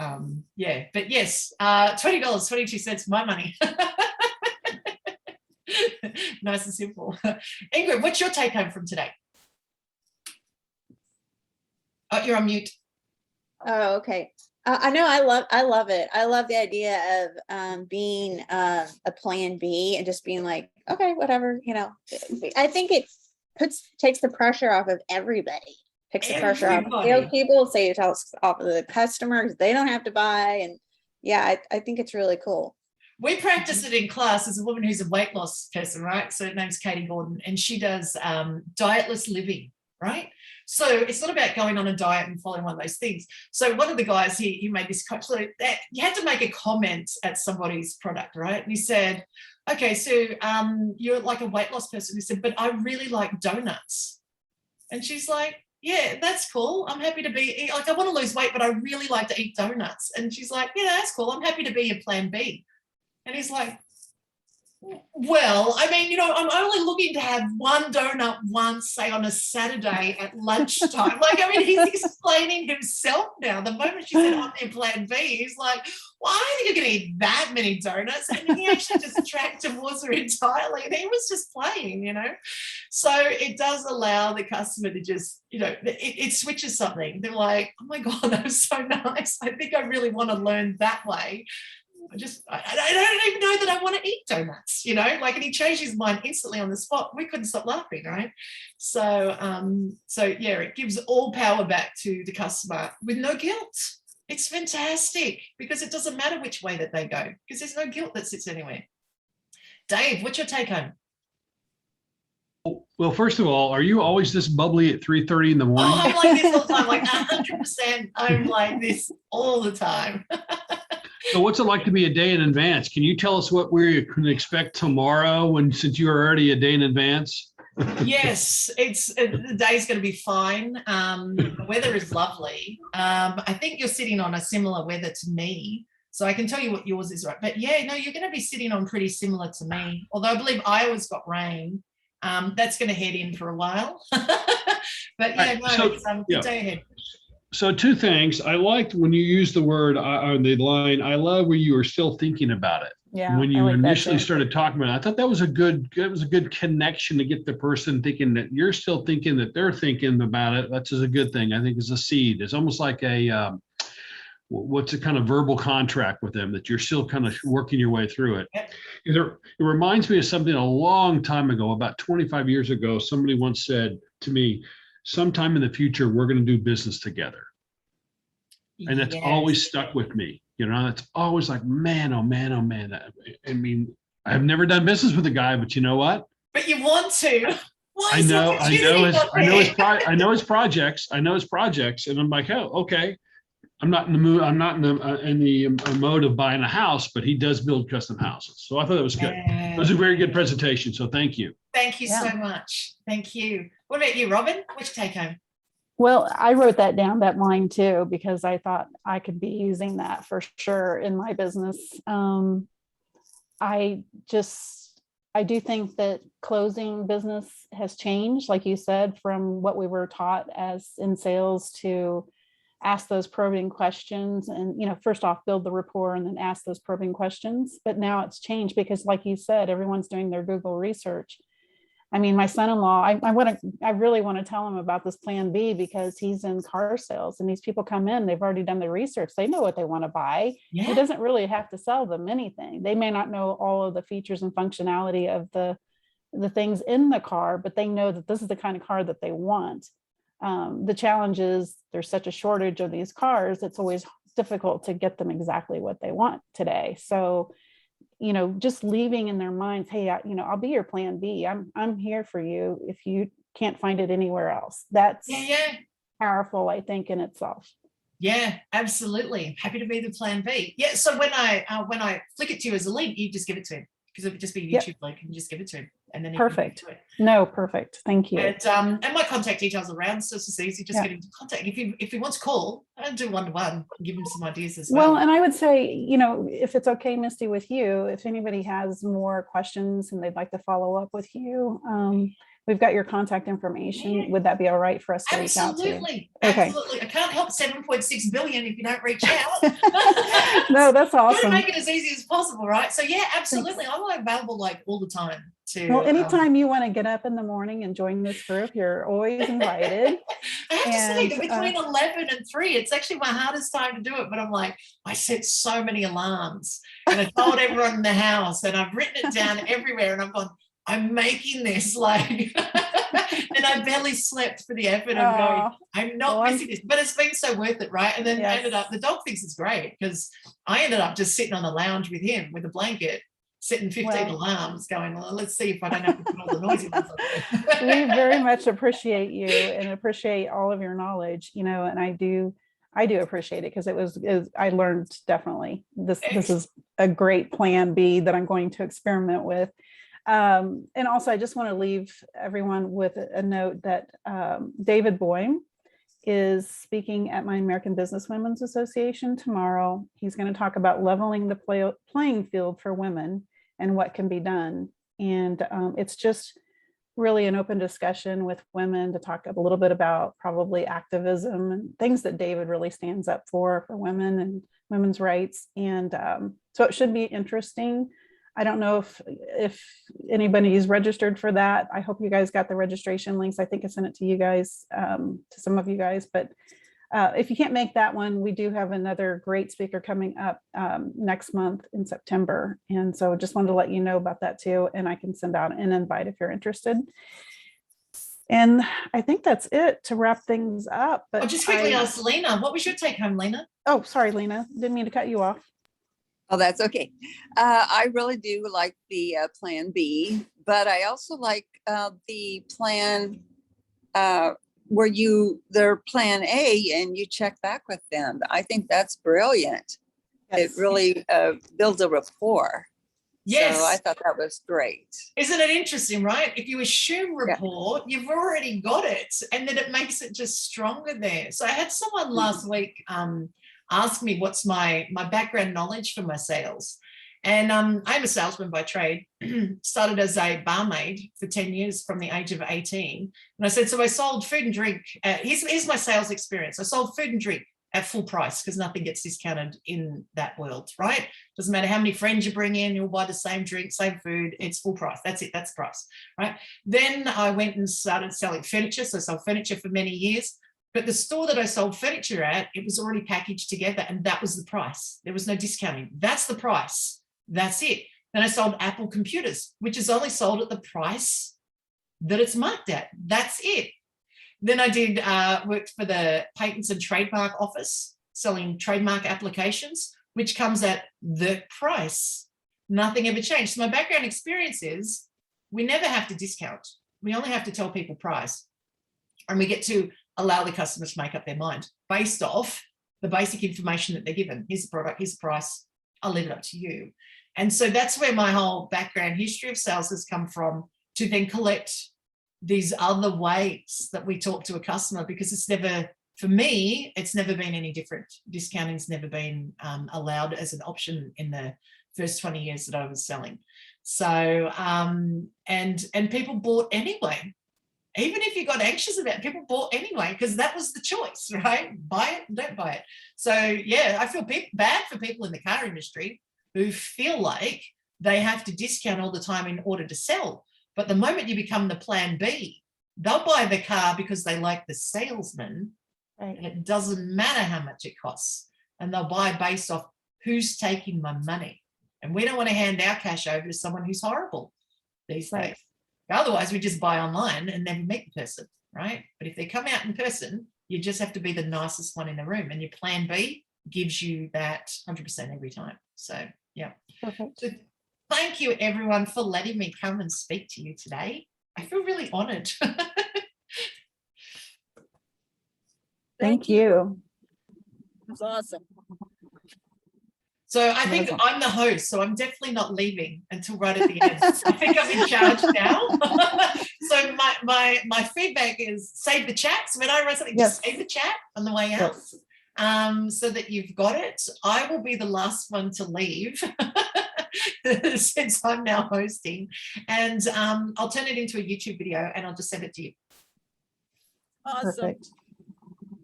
yeah, but yes, $20, 22 cents, my money. Nice and simple. Ingrid, what's your take home from today? Oh, you're on mute. Oh, okay. I know. I love it. I love the idea of being a plan B and just being like, okay, whatever, I think it takes the pressure off of everybody. Takes the pressure off of salespeople, off of the customers. They don't have to buy. And yeah, I think it's really cool. We practice it in class. There's a woman who's a weight loss person, right? So her name's Katie Gordon, and she does dietless living, right? So it's not about going on a diet and following one of those things. So one of the guys, he made this coach, so that you had to make a comment at somebody's product, right? And he said, okay, so you're like a weight loss person. He said, but I really like donuts. And she's like, yeah, that's cool. I'm happy to be, like, I want to lose weight, but I really like to eat donuts. And she's like, yeah, that's cool. I'm happy to be your plan B. And he's like, well, I mean, I'm only looking to have one donut once, say on a Saturday at lunchtime. Like, I mean, he's explaining himself now. The moment she said, I'm their plan B, he's like, well, I don't think you're going to eat that many donuts. And he actually just tracked towards her entirely. And he was just playing, So it does allow the customer to just, it switches something. They're like, oh my God, that was so nice. I think I really want to learn that way. I don't even know that I want to eat donuts, and he changed his mind instantly on the spot. We couldn't stop laughing, right? So yeah, it gives all power back to the customer with no guilt. It's fantastic because it doesn't matter which way that they go because there's no guilt that sits anywhere. Dave, what's your take home? Well, first of all, are you always this bubbly at 3:30 in the morning? Oh, I'm like this all the time, like 100%. I'm like this all the time. So what's it like to be a day in advance? Can you tell us what we can expect tomorrow since you're already a day in advance? Yes, the day's going to be fine. The weather is lovely. I think you're sitting on a similar weather to me, so I can tell you what yours is, right? But yeah, no, you're going to be sitting on pretty similar to me, although I believe Iowa's got rain. That's going to head in for a while. But yeah, no, it's good day ahead. So two things. I liked when you used the word on the line. I love where you were still thinking about it. Yeah. When you initially started talking about it, I thought that was a good connection to get the person thinking that you're still thinking that they're thinking about it. That's just a good thing. I think it's a seed. It's almost like a what's a kind of verbal contract with them that you're still kind of working your way through it. It reminds me of something a long time ago, about 25 years ago. Somebody once said to me, sometime in the future, we're going to do business together. And that's always stuck with me. It's always like, man, oh man, oh man. I mean, I've never done business with a guy, but you know what? But you want to. I know his projects. And I'm like, oh, okay. I'm not in the mood. I'm not in the mode of buying a house, but he does build custom houses. So I thought that was good. It was a very good presentation. So thank you. Thank you so much. Thank you. What about you, Robin? What's your take home? Well, I wrote that down, that line too, because I thought I could be using that for sure in my business. I do think that closing business has changed, like you said, from what we were taught as in sales to ask those probing questions and, first off, build the rapport and then ask those probing questions. But now it's changed because, like you said, everyone's doing their Google research. I mean, my son-in-law, I really want to tell him about this plan B because he's in car sales and these people come in, they've already done the research. They know what they want to buy. Yeah. He doesn't really have to sell them anything. They may not know all of the features and functionality of the things in the car, but they know that this is the kind of car that they want. The challenge is there's such a shortage of these cars. It's always difficult to get them exactly what they want today. So, just leaving in their minds, hey, I'll be your plan B. I'm here for you if you can't find it anywhere else. That's powerful, I think, in itself. Yeah, absolutely. Happy to be the plan B. Yeah. So when I flick it to you as a link, you just give it to him, because it would just be a YouTube link, and you just give it to him, and then he perfect. can do it. No, perfect. Thank you. And my contact details are around, so it's just easy. Just get into contact. If he wants to call, I'll do one-to-one, give him some ideas as well. Well, and I would say, if it's okay, Misty, with you, if anybody has more questions and they'd like to follow up with you, we've got your contact information. Would that be all right for us to reach out to? Absolutely. Okay. Absolutely. I can't help 7.6 billion if you don't reach out. No, that's awesome. To make it as easy as possible, right? So yeah, absolutely. Thanks. I'm available like all the time. Well, anytime you want to get up in the morning and join this group, you're always invited. I have to say that between 11 and 3, it's actually my hardest time to do it. But I'm like, I set so many alarms, and I told everyone in the house, and I've written it down everywhere, and I've gone, I'm making this like, and I barely slept for the effort of going, I'm not missing this, but it's been so worth it, right? And then I ended up, the dog thinks it's great, because I ended up just sitting on the lounge with him with a blanket, setting 15 alarms, going, well, let's see if I don't have to put all the noisy ones on there. We very much appreciate you and appreciate all of your knowledge, and I do appreciate it, because I learned definitely this is a great plan B that I'm going to experiment with. And also, I just want to leave everyone with a note that David Boyme is speaking at my American Business Women's Association tomorrow. He's going to talk about leveling the playing field for women and what can be done. And it's just really an open discussion with women to talk a little bit about probably activism and things that David really stands up for women and women's rights. And so it should be interesting. I don't know if anybody's registered for that. I hope you guys got the registration links. I think I sent it to you guys, to some of you guys, but if you can't make that one, we do have another great speaker coming up next month in September. And so just wanted to let you know about that too. And I can send out an invite if you're interested. And I think that's it to wrap things up. But I'll just quickly ask Lena, what was your take home, Lena? Oh, sorry, Lena, didn't mean to cut you off. Oh, that's okay. I really do like the plan B, but I also like the plan where they're plan A and you check back with them. I think that's brilliant. Yes. It really builds a rapport. Yes. So I thought that was great. Isn't it interesting, right? If you assume rapport, you've already got it, and then it makes it just stronger there. So I had someone last week ask me what's my background knowledge for my sales. And I'm a salesman by trade, started as a barmaid for 10 years from the age of 18. And I said, so I sold food and drink. Here's my sales experience. I sold food and drink at full price, because nothing gets discounted in that world, right? Doesn't matter how many friends you bring in, you'll buy the same drink, same food, it's full price. That's it, that's the price, right? Then I went and started selling furniture. So I sold furniture for many years. But the store that I sold furniture at, it was already packaged together, and that was the price. There was no discounting. That's the price. That's it. Then I sold Apple computers, which is only sold at the price that it's marked at. That's it. Then I did worked for the Patents and Trademark Office, selling trademark applications, which comes at the price. Nothing ever changed. So my background experience is we never have to discount. We only have to tell people price. And we get to allow the customer to make up their mind based off the basic information that they're given. Here's the product, here's the price, I'll leave it up to you. And so that's where my whole background history of sales has come from, to then collect these other ways that we talk to a customer, because it's never, for me, it's never been any different. Discounting's never been allowed as an option in the first 20 years that I was selling. So, and people bought anyway. Even if you got anxious about it, people bought anyway, because that was the choice, right? Buy it, don't buy it. So yeah, I feel bad for people in the car industry who feel like they have to discount all the time in order to sell. But the moment you become the plan B, they'll buy the car because they like the salesman, right? And it doesn't matter how much it costs. And they'll buy based off who's taking my money. And we don't want to hand our cash over to someone who's horrible these days. Otherwise, we just buy online and never meet the person, right? But if they come out in person, you just have to be the nicest one in the room, and your plan B gives you that 100% every time. So yeah. Perfect. So thank you everyone for letting me come and speak to you today. I feel really honored. Thank you. It's awesome. So I think I'm the host, so I'm definitely not leaving until right at the end. I think I'm in charge now. So my feedback is save the chat. So when I write something, just save the chat on the way out, so that you've got it. I will be the last one to leave since I'm now hosting, and I'll turn it into a YouTube video and I'll just send it to you. Awesome. Perfect.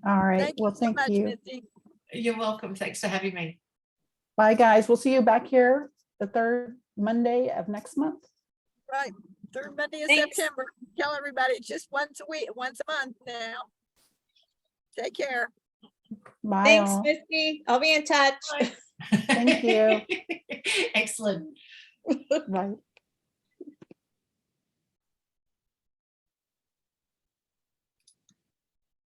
All right. Thank you. Misty. You're welcome. Thanks for having me. Bye, guys. We'll see you back here the third Monday of next month. Right. Third Monday of Thanks. September. Tell everybody it's just once a week, once a month now. Take care. Bye. Thanks, all. Misty. I'll be in touch. Thank you. Excellent. Bye.